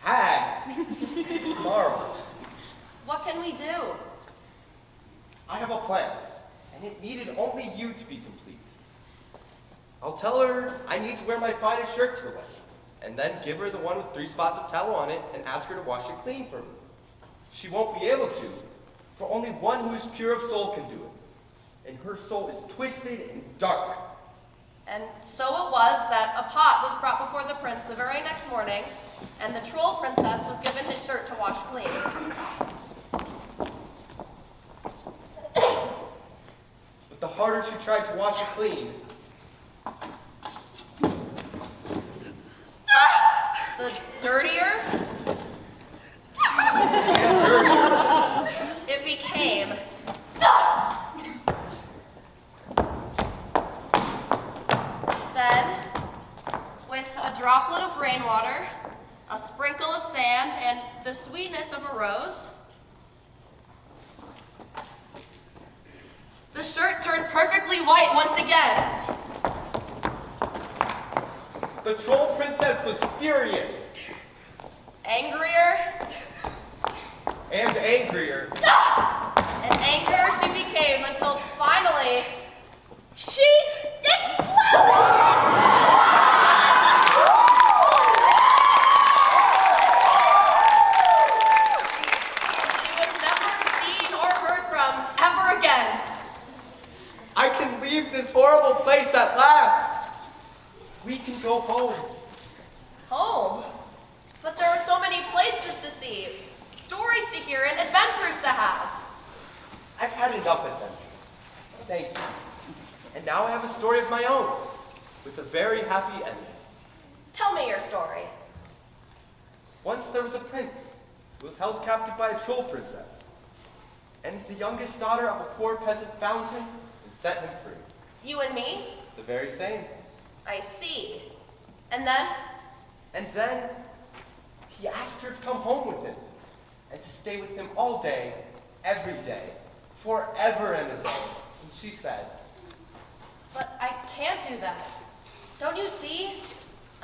Hag. Tomorrow. What can we do? I have a plan, and it needed only you to be complete. I'll tell her I need to wear my finest shirt to the wedding, and then give her the one with 3 spots of tallow on it and ask her to wash it clean for me. She won't be able to, for only one who is pure of soul can do it. And her soul is twisted and dark. And so it was that a pot was brought before the prince the very next morning, and the troll princess was given his shirt to wash clean. But the harder she tried to wash it clean, the dirtier it became. Then, with a droplet of rainwater, a sprinkle of sand, and the sweetness of a rose, the shirt turned perfectly white once again. the troll princess was furious. Angrier and angrier. and angrier she became until finally she exploded! She was never seen or heard from ever again. I can leave this horrible place at last. We can go home. Home? But there are so many places to see, stories to hear, and adventures to have. I've had enough adventure. Thank you. And now I have a story of my own, with a very happy ending. Tell me your story. Once there was a prince who was held captive by a troll princess. And the youngest daughter of a poor peasant found him and set him free. You and me? The very same. I see. And then? And then he asked her to come home with him and to stay with him all day, every day, forever and a day. And she said, But I can't do that. Don't you see?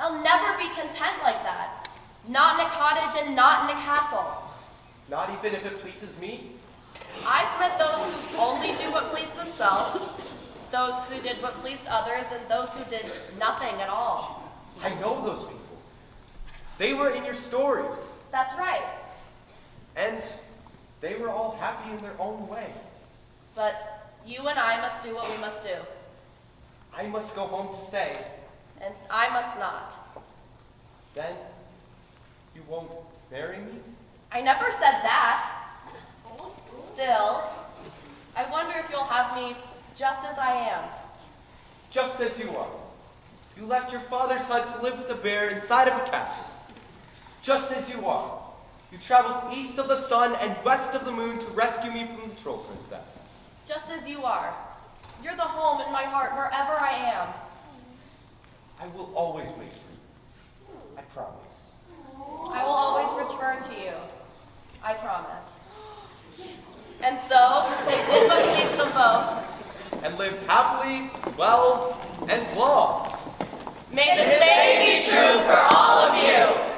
I'll never be content like that. Not in a cottage and not in a castle. not even if it pleases me. I've met those who only do what pleased themselves, those who did what pleased others, and those who did nothing at all. I know those people. They were in your stories. That's right. And they were all happy in their own way. But you and I must do what we must do. I must go home to stay. And I must not. Then you won't marry me? I never said that. Still, I wonder if you'll have me just as I am. Just as you are. You left your father's hut to live with a bear inside of a castle. Just as you are. You traveled east of the sun and west of the moon to rescue me from the troll princess. Just as you are. You're the home in my heart wherever I am. I will always wait for you. I promise. I will always return to you. I promise. And so, they did but please them both. And lived happily, well, and long. May the same be true for all of you.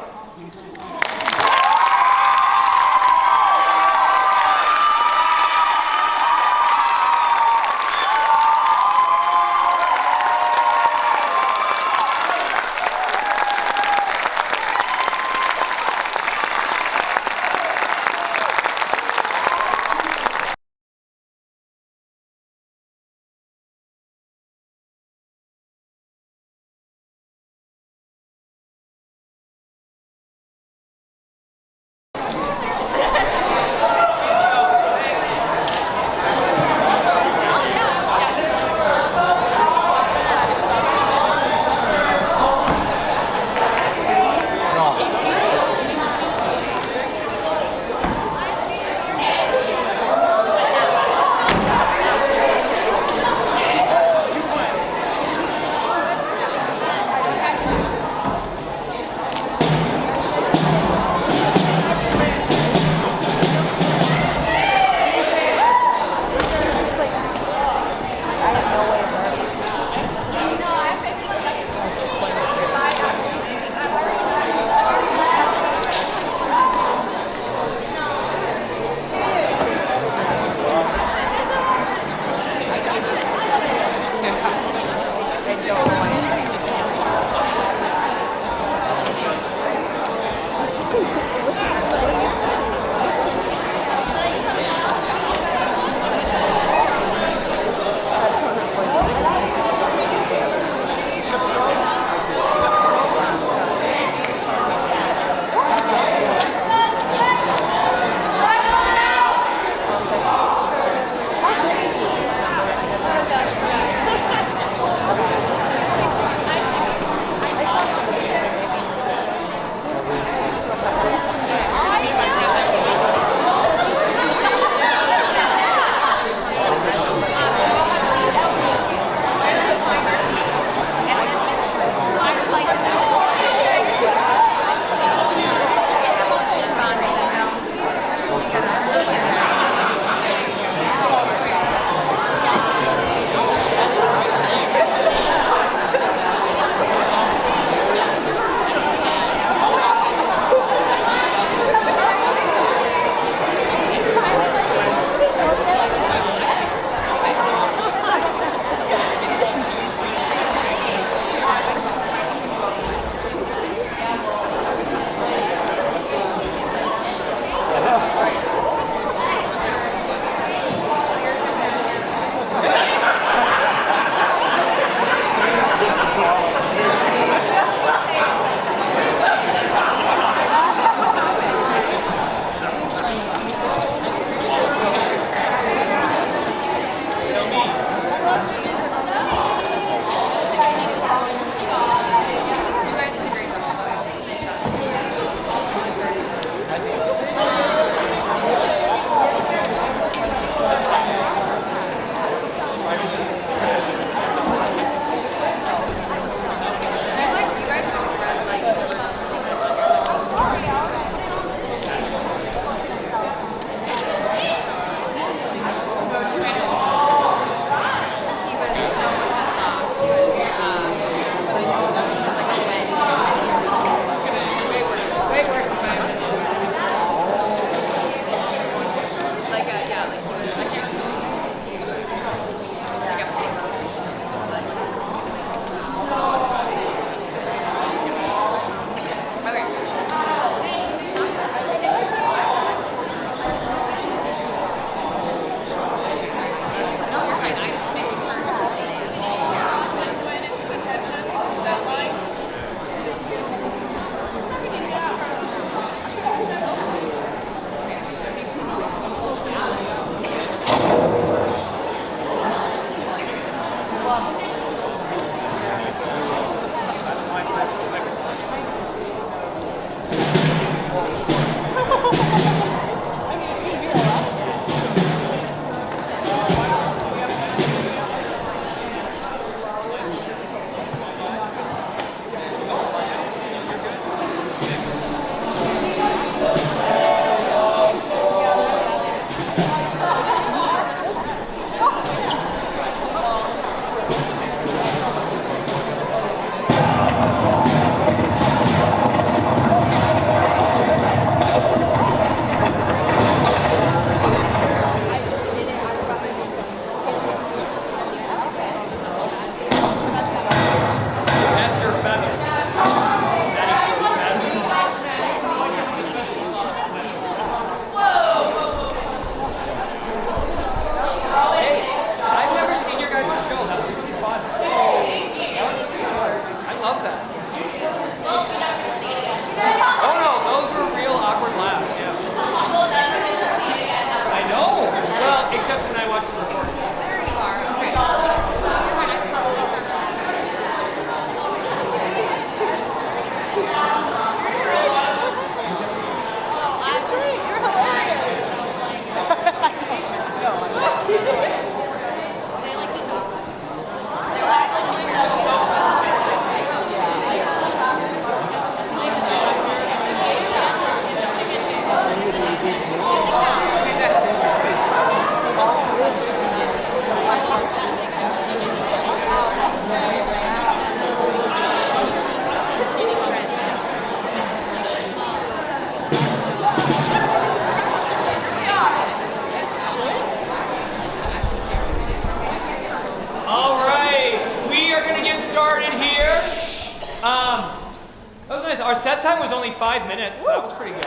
That time was only 5 minutes, so that was pretty good.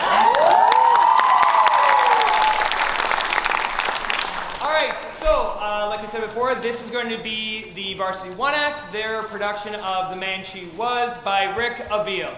All right, so like I said before, this is going to be the Varsity 1 act, their production of The Man She Was by Rick Avila.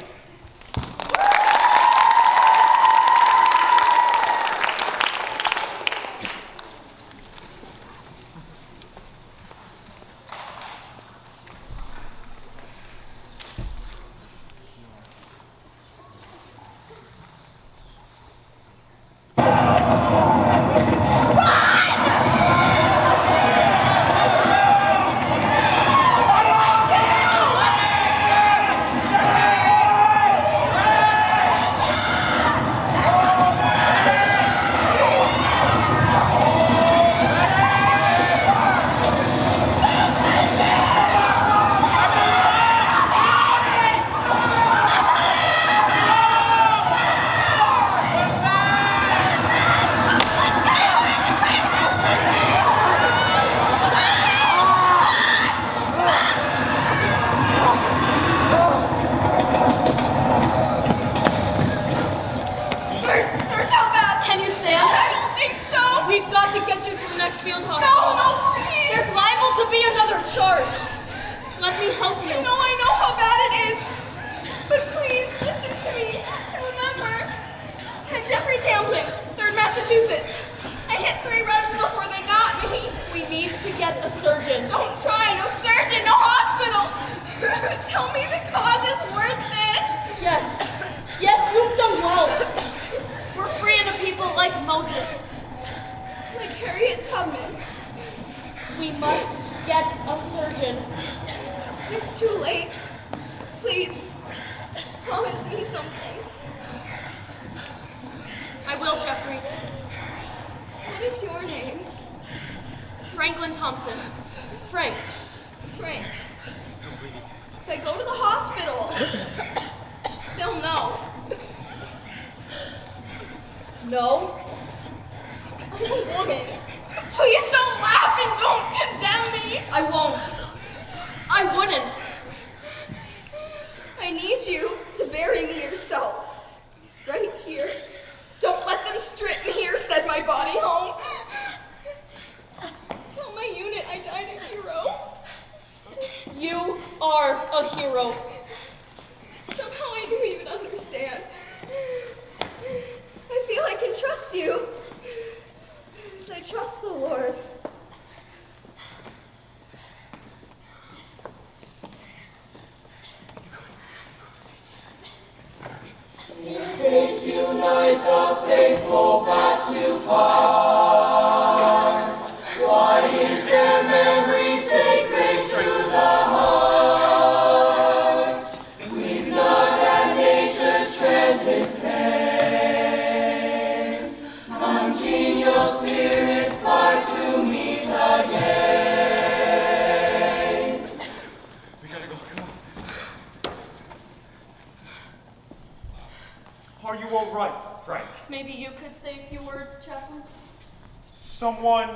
Someone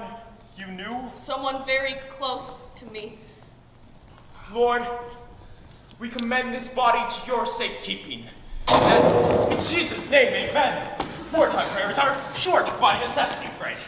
you knew? Someone very close to me. Lord, we commend this body to your safekeeping. And in Jesus' name, amen. Wartime prayers are short by necessity, Frank.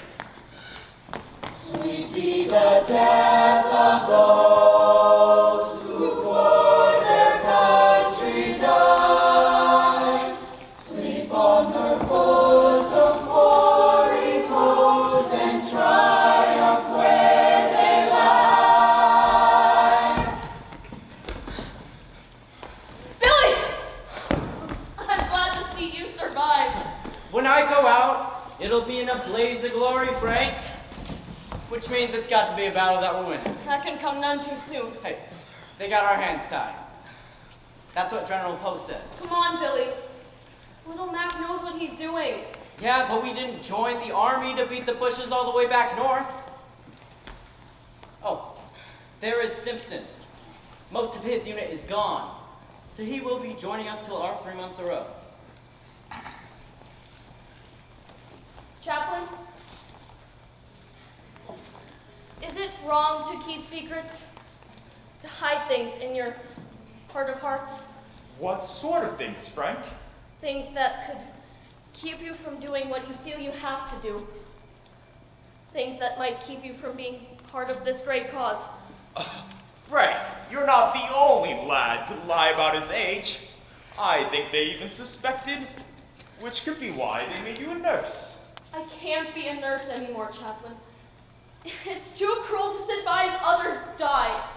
Sweet be the death of those who for their country died. Sleep on her bosom for repose and triumph where they lie. Billy! I'm glad to see you survive. When I go out, it'll be in a blaze of glory, Frank. Which means it's got to be a battle that we'll win. That can come none too soon. Hey, they got our hands tied. That's what General Poe says. Come on, Billy. Little Mac knows what he's doing. Yeah, but we didn't join the army to beat the Bushes all the way back north. Oh, there is Simpson. Most of his unit is gone, so he will be joining us till our 3 months are up. Chaplain? Is it wrong to keep secrets? To hide things in your heart of hearts? What sort of things, Frank? Things that could keep you from doing what you feel you have to do. Things that might keep you from being part of this great cause. Frank, you're not the only lad to lie about his age. I think they even suspected, which could be why they made you a nurse. I can't be a nurse anymore, Chaplain. It's too cruel to sit by as others die.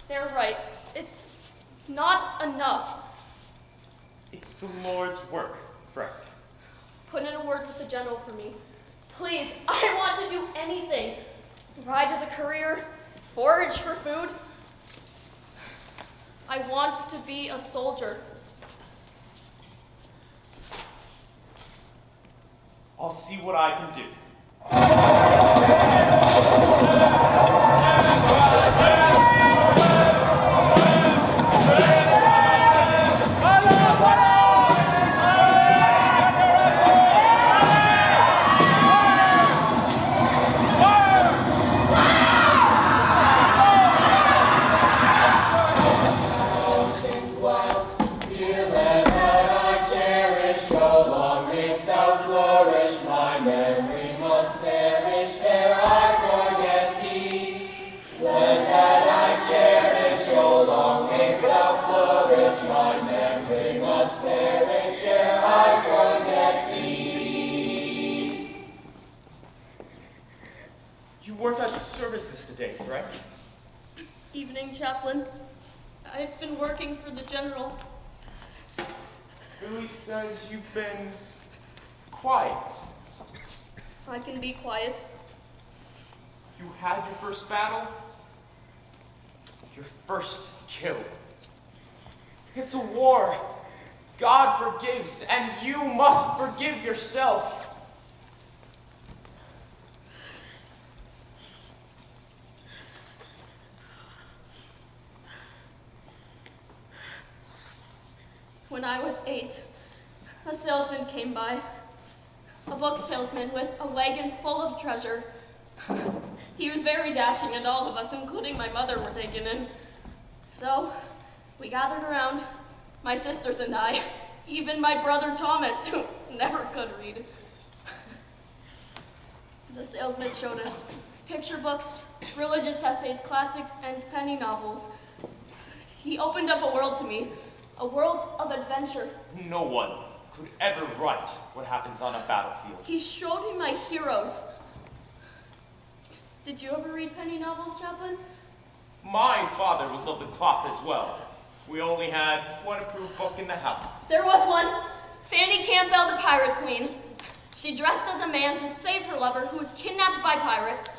They're right. It's not enough. It's the Lord's work, Frank. Put in a word with the general for me. Please, I want to do anything. Ride as a career, forage for food. I want to be a soldier. I'll see what I can do. Today, Frank? Evening, Chaplain. I've been working for the general. Billy says you've been quiet. I can be quiet. You had your first battle, your first kill. It's a war. God forgives, and you must forgive yourself. When I was 8, a salesman came by, a book salesman with a wagon full of treasure. He was very dashing, and all of us, including my mother, were taken in. So we gathered around, my sisters and I, even my brother Thomas, who never could read. The salesman showed us picture books, religious essays, classics, and penny novels. He opened up a world to me. A world of adventure. No one could ever write what happens on a battlefield. He showed me my heroes. Did you ever read penny novels, Chaplain? My father was of the cloth as well. We only had one approved book in the house. There was one. Fanny Campbell, the Pirate Queen. She dressed as a man to save her lover who was kidnapped by pirates.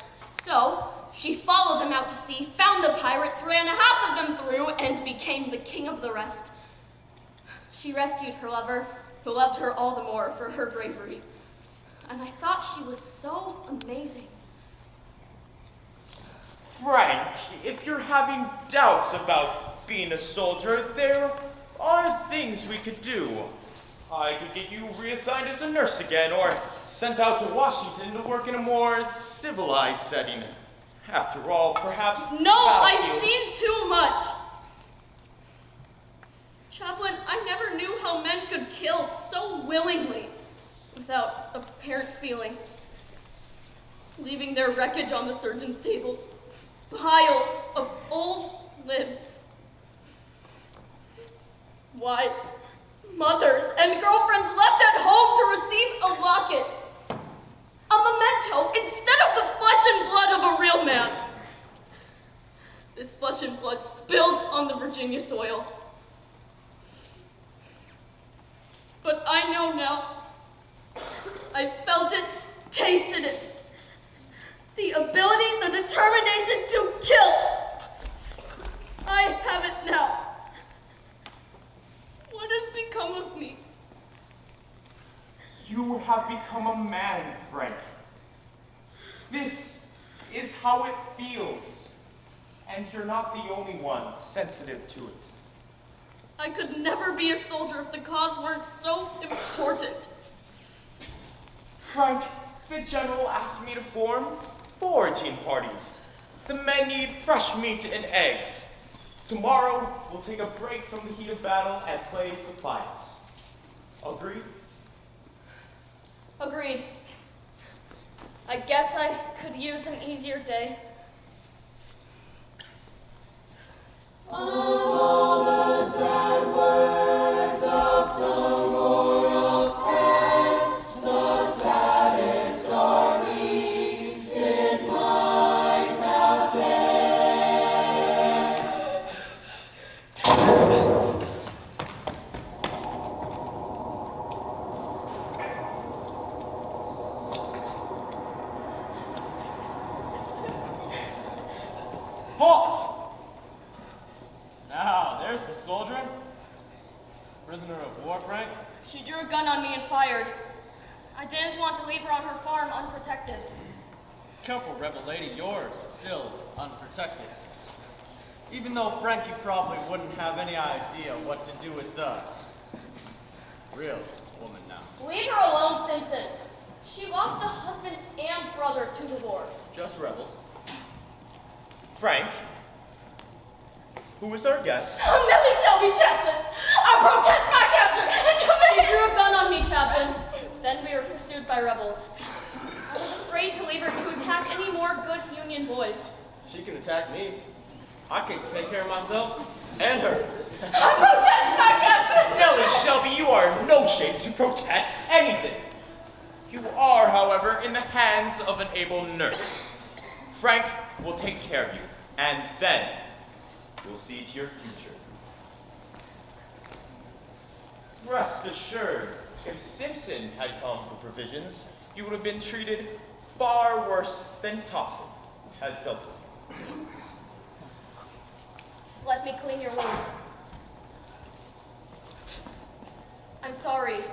So, she followed them out to sea, found the pirates, ran half of them through, and became the king of the rest. She rescued her lover, who loved her all the more for her bravery. And I thought she was so amazing. Frank, if you're having doubts about being a soldier, there are things we could do. I could get you reassigned as a nurse again, or sent out to Washington to work in a more civilized setting. After all, perhaps... No, I've seen too much. Chaplain, I never knew how men could kill so willingly, without apparent feeling. Leaving their wreckage on the surgeon's tables. Piles of old limbs. Wives, mothers, and girlfriends left at home to receive a locket. A memento instead of the flesh and blood of a real man. This flesh and blood spilled on the Virginia soil. But I know now. I felt it, tasted it. The ability, the determination to kill. I have it now. What has become of me? You have become a man, Frank. This is how it feels. And you're not the only one sensitive to it. I could never be a soldier if the cause weren't so important. Frank, the general asked me to form foraging parties. The men need fresh meat and eggs. Tomorrow, we'll take a break from the heat of battle and play supplies. Agreed? Agreed. I guess I could use an easier day. All the sad words of tongue or of pen, the saddest are these, it might have been. Halt! Now, there's the soldier. Prisoner of war, Frank. She drew a gun on me and fired. I didn't want to leave her on her farm unprotected. Careful, rebel lady, you're still unprotected. Even though Frank, you probably wouldn't have any idea what to do with the real woman now. Leave her alone, Simpson. She lost a husband and brother to the war. Just rebels. Frank, who is our guest? I'm Nellie Shelby Chaplin. I protest my capture and command. She drew a gun on me, Chaplin. Then we were pursued by rebels. I was afraid to leave her to attack any more good Union boys. She can attack me. I can take care of myself and her. I protest my captain! Nellie Shelby, you are in no shape to protest anything. You are, however, in the hands of an able nurse. Frank will take care of you, and then we'll see to your future. Rest assured, if Simpson had come for provisions, you would have been treated far worse than Thompson has dealt with. Let me clean your wound. I'm sorry.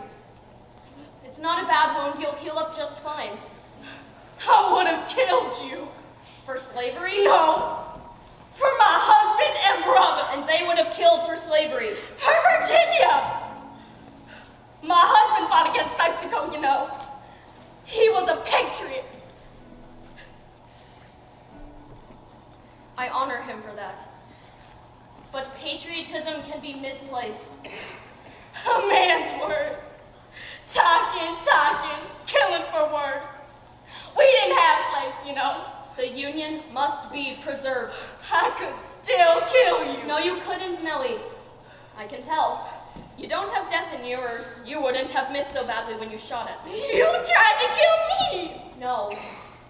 It's not a bad wound. You'll heal up just fine. I would have killed you. For slavery? No. For my husband and brother. And they would have killed for slavery. For Virginia. My husband fought against Mexico, you know. He was a patriot. I honor him for that. But patriotism can be misplaced. A man's words. Talking, killing for words. We didn't have slaves, you know. The Union must be preserved. I could still kill you. No, you couldn't, Nellie. I can tell. You don't have death in you, or you wouldn't have missed so badly when you shot at me. You tried to kill me! No.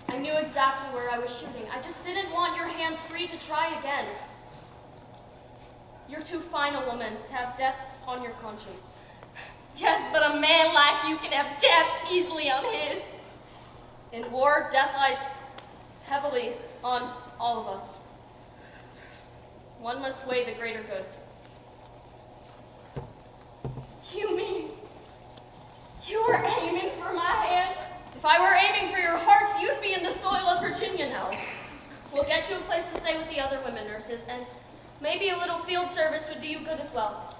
I knew exactly where I was shooting. I just didn't want your hands free to try again. You're too fine a woman to have death on your conscience. Yes, but a man like you can have death easily on his. In war, death lies heavily on all of us. One must weigh the greater good. You mean you were aiming for my hand? If I were aiming for your heart, you'd be in the soil of Virginia now. We'll get you a place to stay with the other women nurses, and maybe a little field service would do you good as well.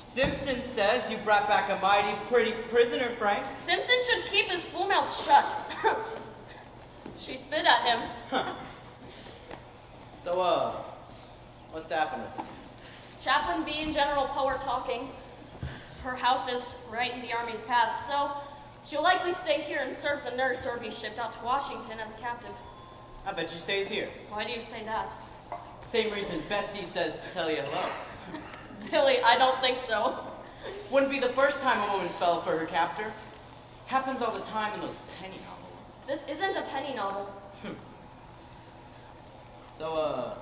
Simpson says you brought back a mighty pretty prisoner, Frank. Simpson should keep his full mouth shut. She spit at him. Huh. So, what's happened? Chaplain B and General Poe are talking. Her house is right in the Army's path, so she'll likely stay here and serve as a nurse or be shipped out to Washington as a captive. I bet she stays here. Why do you say that? Same reason Betsy says to tell you hello. Billy, I don't think so. Wouldn't be the first time a woman fell for her captor. Happens all the time in those penny novels. This isn't a penny novel. So,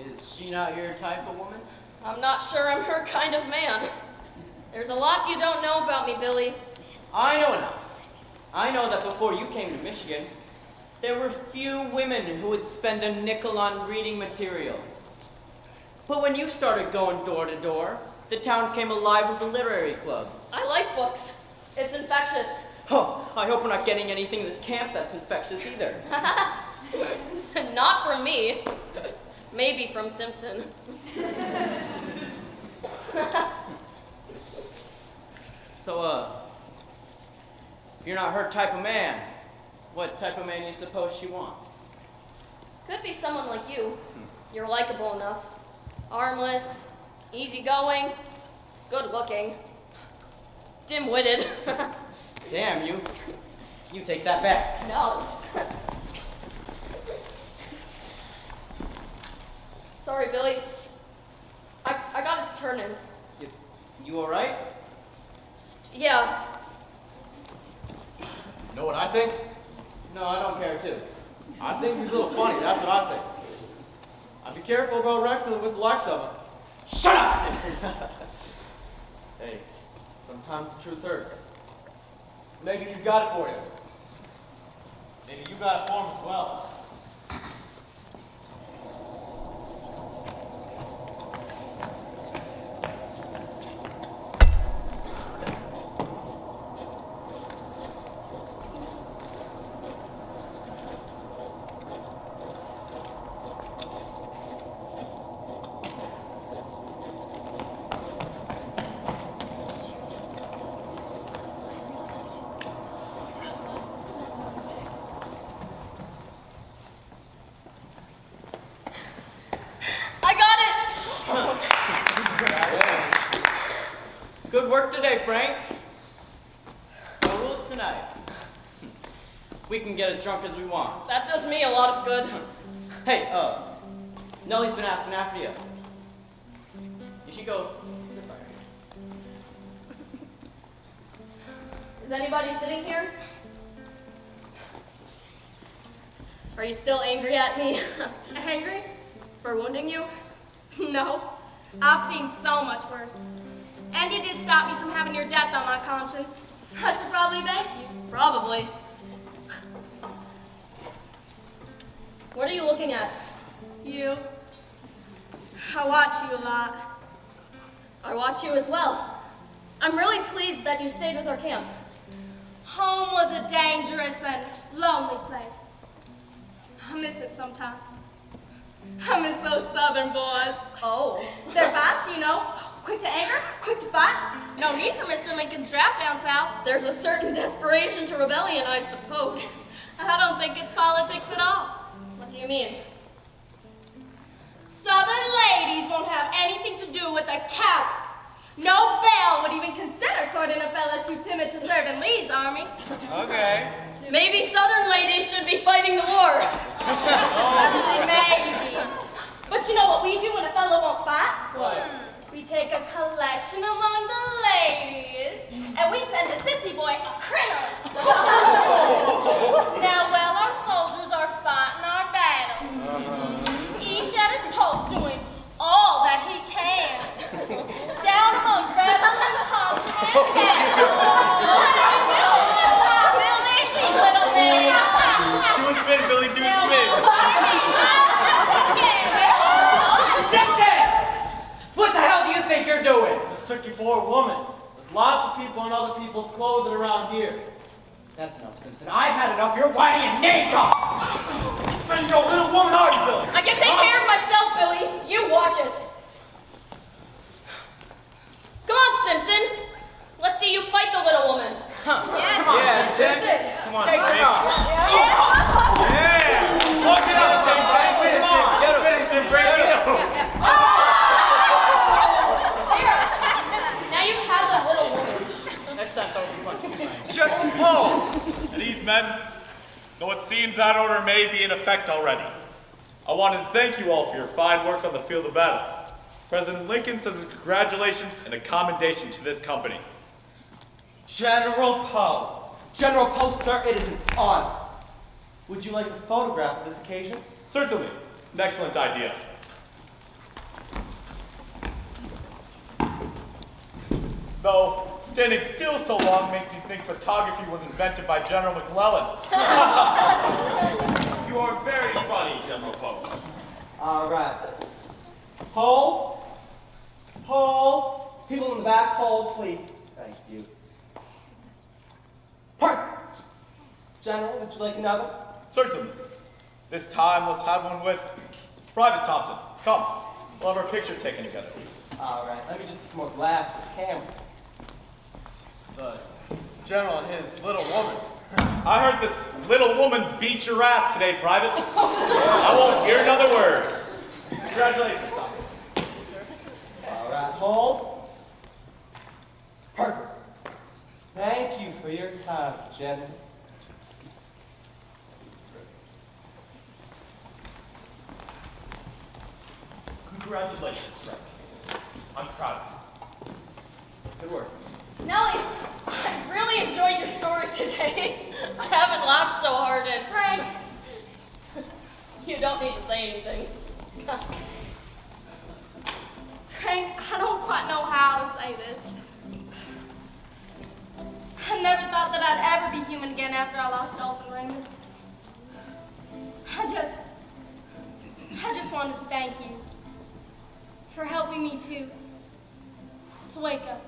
is she not your type of woman? I'm not sure I'm her kind of man. There's a lot you don't know about me, Billy. I know enough. I know that before you came to Michigan, there were few women who would spend a nickel on reading material. But when you started going door to door, the town came alive with the literary clubs. I like books. It's infectious. Oh, I hope we're not getting anything in this camp that's infectious either. Not from me. Maybe from Simpson. So, you're not her type of man. What type of man you suppose she wants? Could be someone like you. You're likable enough. Armless, easygoing, good looking, dim-witted. Damn you. You take that back. No. Sorry, Billy. I gotta turn in. You alright? Yeah. You know what I think? No, I don't care too. I think he's a little funny, that's what I think. I'd be careful about wrestling with the likes of him. Shut up, Simpson! Hey, sometimes the truth hurts. Maybe he's got it for you. Maybe you got it for him as well. Good work today, Frank. No rules tonight. We can get as drunk as we want. That does me a lot of good. Hey, Nellie's been asking after you. You should go sit by her. Is anybody sitting here? Are you still angry at me? Angry? For wounding you? No. I've seen so much worse. And you did stop me from having your death on my conscience. I should probably thank you. Probably. What are you looking at? You. I watch you a lot. I watch you as well. I'm really pleased that you stayed with our camp. Home was a dangerous and lonely place. I miss it sometimes. I miss those southern boys. Oh. They're fast, you know. Quick to anger, quick to fight. No need for Mr. Lincoln's draft down south. There's a certain desperation to rebellion, I suppose. I don't think it's politics at all. What do you mean? Southern ladies won't have anything to do with a coward. No belle would even consider courting a fella too timid to serve in Lee's army. Okay. Maybe Southern ladies should be fighting the war. Maybe. But you know what we do when a fella won't fight? What? We take a collection among the ladies, and we send a sissy boy a critter. Now, while our soldiers are fighting our battles, each at his post doing all that he can, down among rebel and caution and cattle. What are you doing, Billy? Little man. Do a spin, Billy, do a spin. Simpson! What the hell do you think you're doing? This took you for a woman. There's lots of people in other people's clothing around here. That's enough, Simpson. I've had enough. You're whining and name drop. Friend, you're a little woman, are you, Billy? I can take care of myself, Billy. You watch it. Come on, Simpson. Let's see you fight the little woman. Yes. Come on, Yeah, Simpson. Come on, Take Frank. her off. Yeah! Look it up, Frank. Finish him. Get him. Finish him, Frank. There. Now you have the little woman. Next time, throw some punches. Just Paul. And these men, though it seems that order may be in effect already, I wanted to thank you all for your fine work on the field of battle. President Lincoln says his congratulations and a commendation to this company. General Poe. General Poe, sir, it is an honor. Would you like a photograph of this occasion? Certainly. An excellent idea. Though, standing still so long makes me think photography was invented by General McClellan. You are very funny, General Poe. All right. Hold. Hold. People in the back, hold, please. Thank you. Park. General, would you like another? Certainly. This time, let's have one with Private Thompson. Come, we'll have our picture taken together. All right, let me just get some more glass for the camera. The general and his little woman. I heard this little woman beat your ass today, Private. I won't hear another word. Congratulations, Tom. All right, hold. Perfect. Thank you for your time, gentlemen. Congratulations, Frank. I'm proud of you. Good work. Nellie, I really enjoyed your story today. I haven't laughed so hard in. Frank, you don't need to say anything. Frank, I don't quite know how to say this. I never thought that I'd ever be human again after I lost Dolphin Raymond. I just wanted to thank you for helping me to wake up.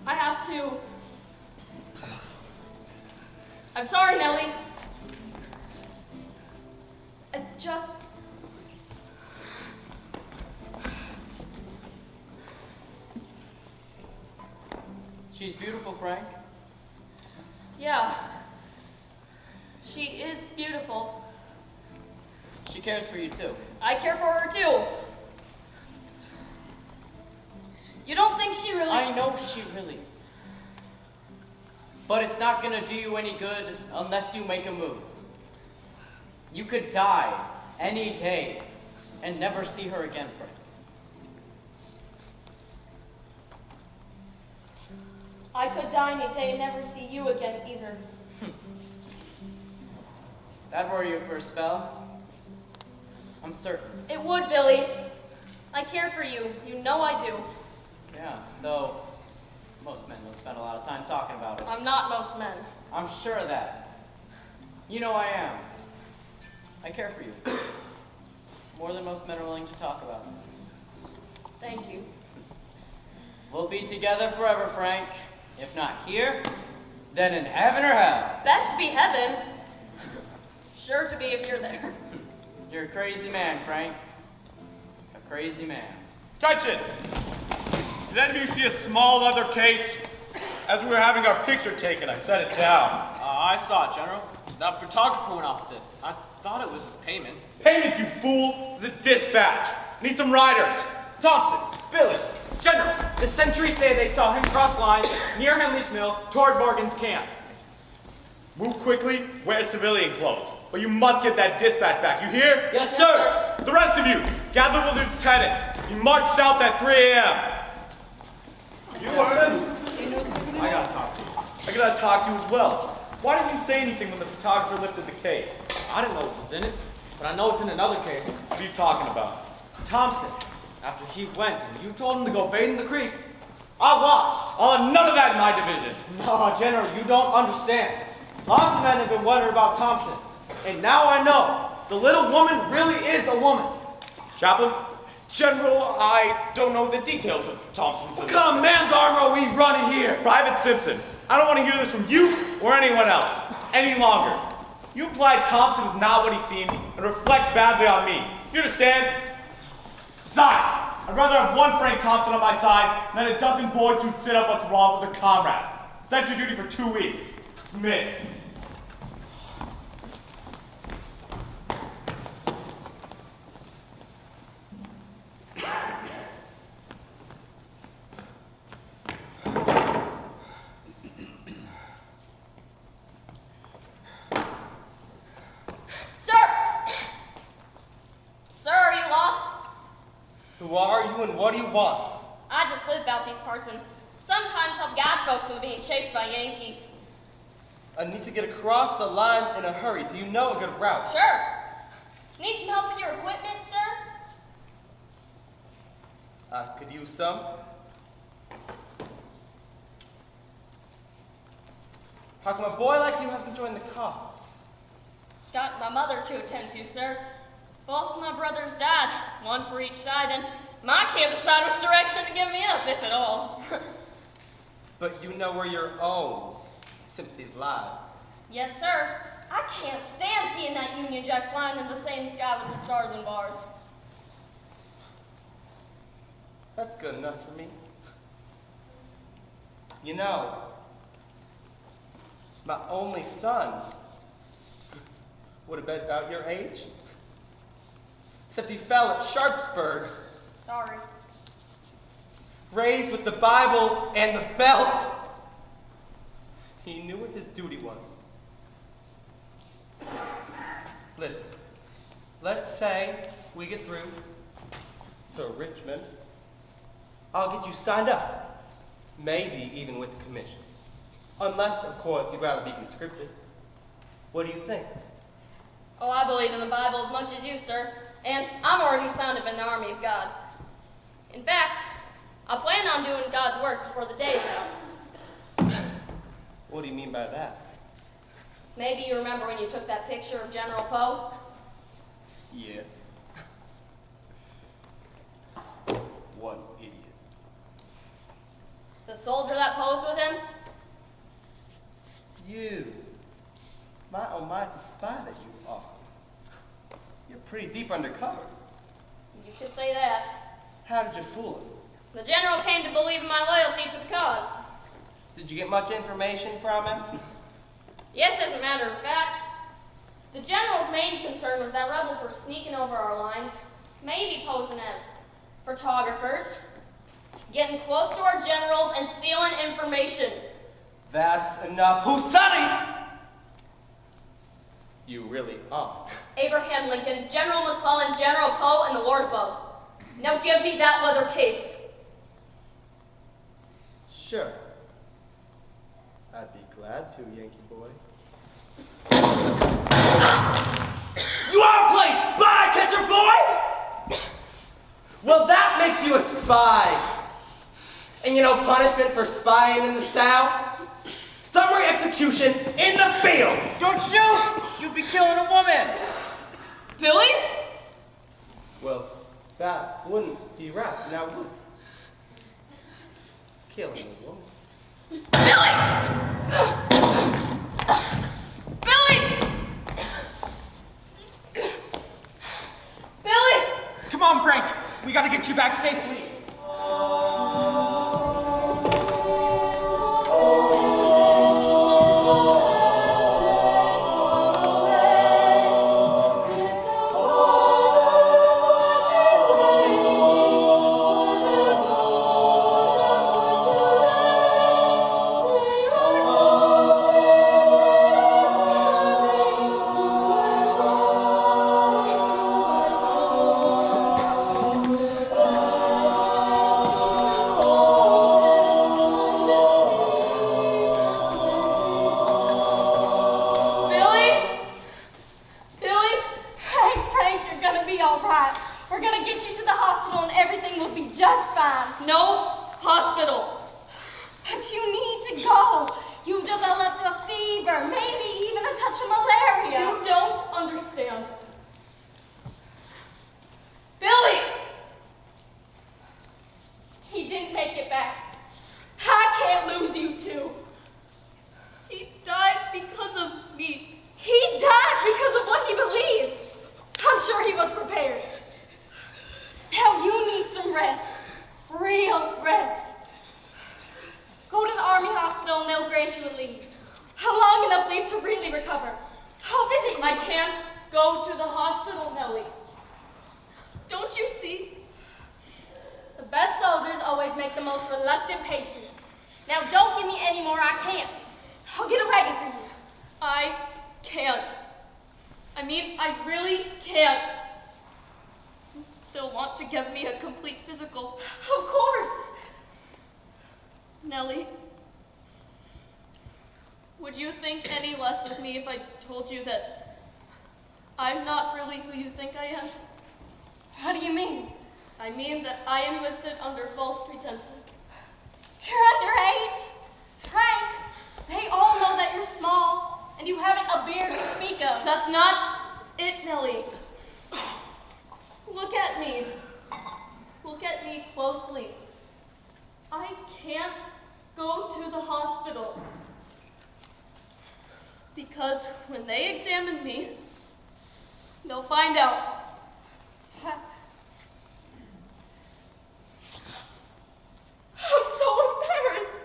I have to. I'm sorry, Nellie. I just. She's beautiful, Frank. Yeah. She is beautiful. She cares for you, too. I care for her, too. You don't think she really... I know she really... But it's not gonna do you any good unless you make a move. You could die any day and never see her again, Frank. I could die any day and never see you again either. That'd worry you for a spell. I'm certain. It would, Billy. I care for you. You know I do. Yeah, though most men don't spend a lot of time talking about it. I'm not most men. I'm sure of that. You know I am. I care for you. More than most men are willing to talk about. Thank you. We'll be together forever, Frank. If not here, then in heaven or hell. Best be heaven. Sure to be if you're there. You're a crazy man, Frank. A crazy man. Attention! Did any of you see a small leather case? As we were having our picture taken, I set it down. I saw it, General. That photographer went off with it. I thought it was his payment. Payment, you fool! It's a dispatch. Need some riders. Thompson, Billy, General. The sentries say they saw him cross lines near Henley's Mill toward Morgan's camp. Move quickly, wear civilian clothes. But you must get that dispatch back, you hear? Yes, sir. The rest of you, gather with the lieutenant. He marched south at 3 a.m. You heard him? I gotta talk to you. I gotta talk to you as well. Why didn't you say anything when the photographer lifted the case? I didn't know what was in it, but I know it's in another case. What are you talking about? Thompson, after he went and you told him to go bathe in the creek, I watched. Oh, none of that in my division. No, General, you don't understand. Lots of men have been wondering about Thompson, and now I know. The little woman really is a woman. Chaplain? General, I don't know the details of Thompson's. What kind of man's armor are we running here? Private Simpson, I don't want to hear this from you or anyone else any longer. You implied Thompson is not what he seemed and reflects badly on me. You understand? Besides, I'd rather have one Frank Thompson on my side than a dozen boys who sit up what's wrong with their comrades. Sentry duty for 2 weeks. Dismissed. Who are you and what do you want? I just live about these parts and sometimes help guide folks who are being chased by Yankees. I need to get across the lines in a hurry. Do you know a good route? Sure. Need some help with your equipment, sir? Could use some. How come a boy like you hasn't joined the cause? Got my mother to attend to, sir. Both my brothers died, one for each side, and my can't decide which direction to give me up, if at all. But you know where your own sympathies lie. Yes, sir. I can't stand seeing that Union Jack flying in the same sky with the stars and bars. That's good enough for me. You know, my only son would have been about your age. Except he fell at Sharpsburg, Sorry. raised with the Bible and the belt. He knew what his duty was. Listen, let's say we get through to Richmond. I'll get you signed up, maybe even with the commission. Unless, of course, you'd rather be conscripted. What do you think? Oh, I believe in the Bible as much as you, sir. And I'm already signed up in the army of God. In fact, I plan on doing God's work before the day's out. What do you mean by that? Maybe you remember when you took that picture of General Poe? Yes. What idiot. The soldier that posed with him? You. My oh my, it's a spy that you are. You're pretty deep undercover. You could say that. How did you fool him? The general came to believe in my loyalty to the cause. Did you get much information from him? Yes, as a matter of fact. The general's main concern was that rebels were sneaking over our lines, maybe posing as photographers, getting close to our generals and stealing information. That's enough. Who's Sonny? You really are. Abraham Lincoln, General McClellan, General Poe, and the Lord above. Now give me that leather case. Sure. I'd be glad to, Yankee boy. You are a place, spy catcher boy! Well, that makes you a spy. And you know punishment for spying in the South? Summary execution in the field! Don't shoot! You'd be killing a woman! Billy? Well, that wouldn't be right, now would it? Killing a woman. Billy! Come on, Frank. We gotta get you back safely. Would you think any less of me if I told you that I'm not really who you think I am? What do you mean? I mean that I enlisted under false pretenses. You're underage? Frank, they all know that you're small and you haven't a beard to speak of. That's not it, Nellie. Look at me. Look at me closely. I can't go to the hospital. Because when they examine me, they'll find out. I'm so embarrassed.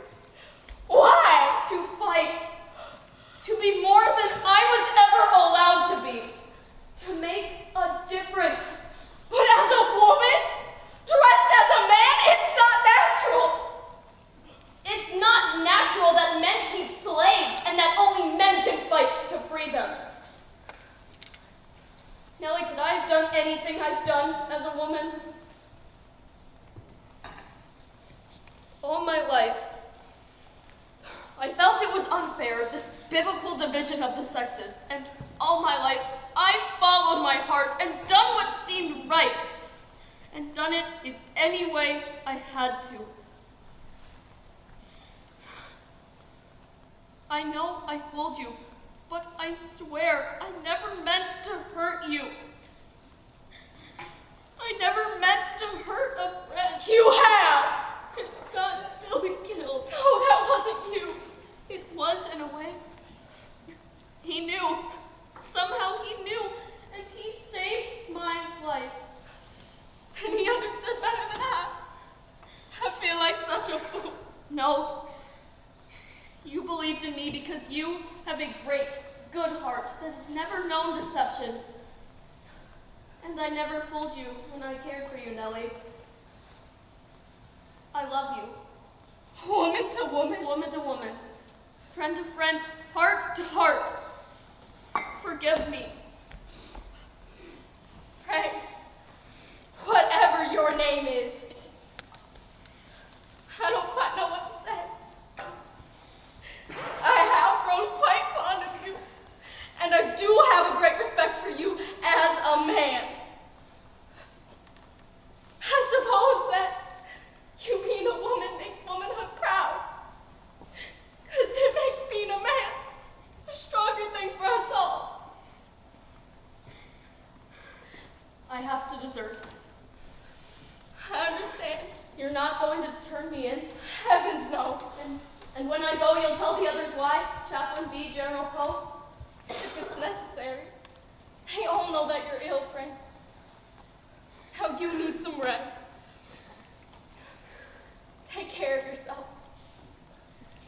All my life, I felt it was unfair, this biblical division of the sexes, and all my life, I followed my heart and done what seemed right, and done it in any way I had to. I know I fooled you, but I swear I never meant to hurt you. I never meant to hurt a friend. You have! It got Billy killed. No, that wasn't you. It was in a way. He knew. Somehow he knew, and he saved my life. And he understood better than I. I feel like such a fool. No. You believed in me because you have a great, good heart that has never known deception. And I never fooled you when I cared for you, Nellie. I love you. Woman to woman. Woman to woman. Friend to friend. Heart to heart. Forgive me. Pray. Whatever your name is. I don't quite know what to say. I have grown quite fond of you, and I do have a great respect for you as a man. I suppose that you being a woman makes womanhood proud, because it makes being a man a stronger thing for us all. I have to desert. I understand. You're not going to turn me in? Heavens, no. And when I go, you'll tell the others why? Chaplain B, General Poe? If it's necessary. They all know that you're ill, Frank. How you need some rest. Take care of yourself.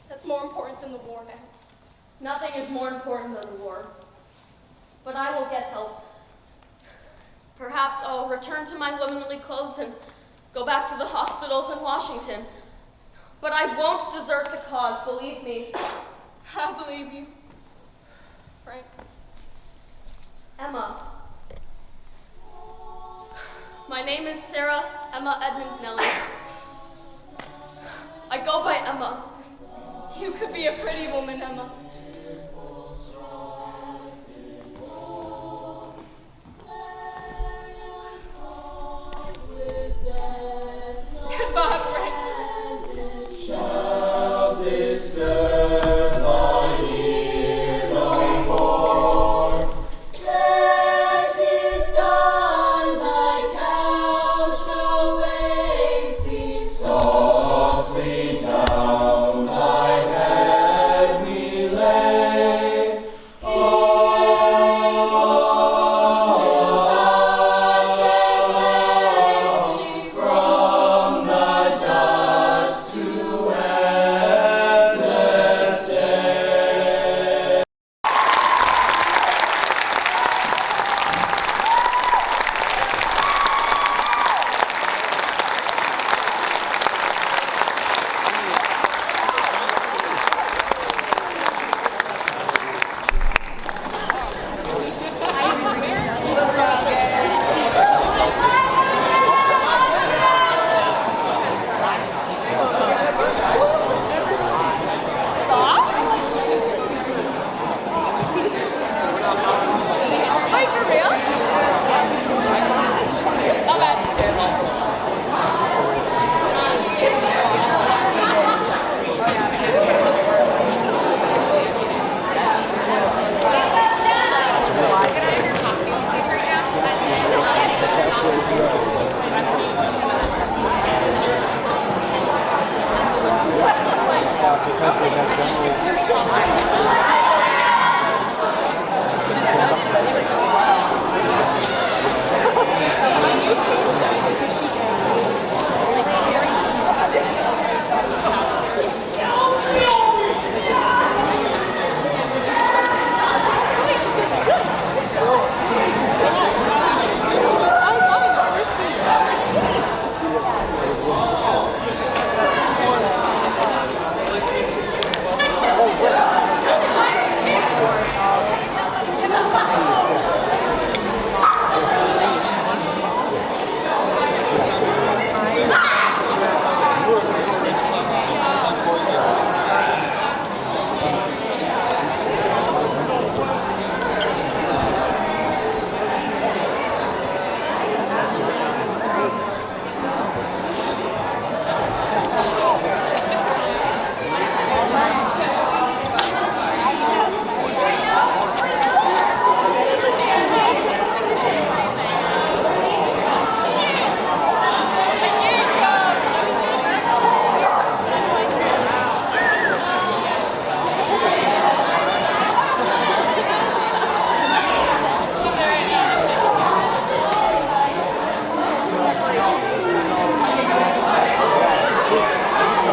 That's more important than the war now. Nothing is more important than the war. But I will get help. Perhaps I'll return to my womanly clothes and go back to the hospitals in Washington. But I won't desert the cause, believe me. I believe you, Frank. Emma. My name is Sarah Emma Edmonds Nellie. I go by Emma. You could be a pretty woman, Emma. Goodbye,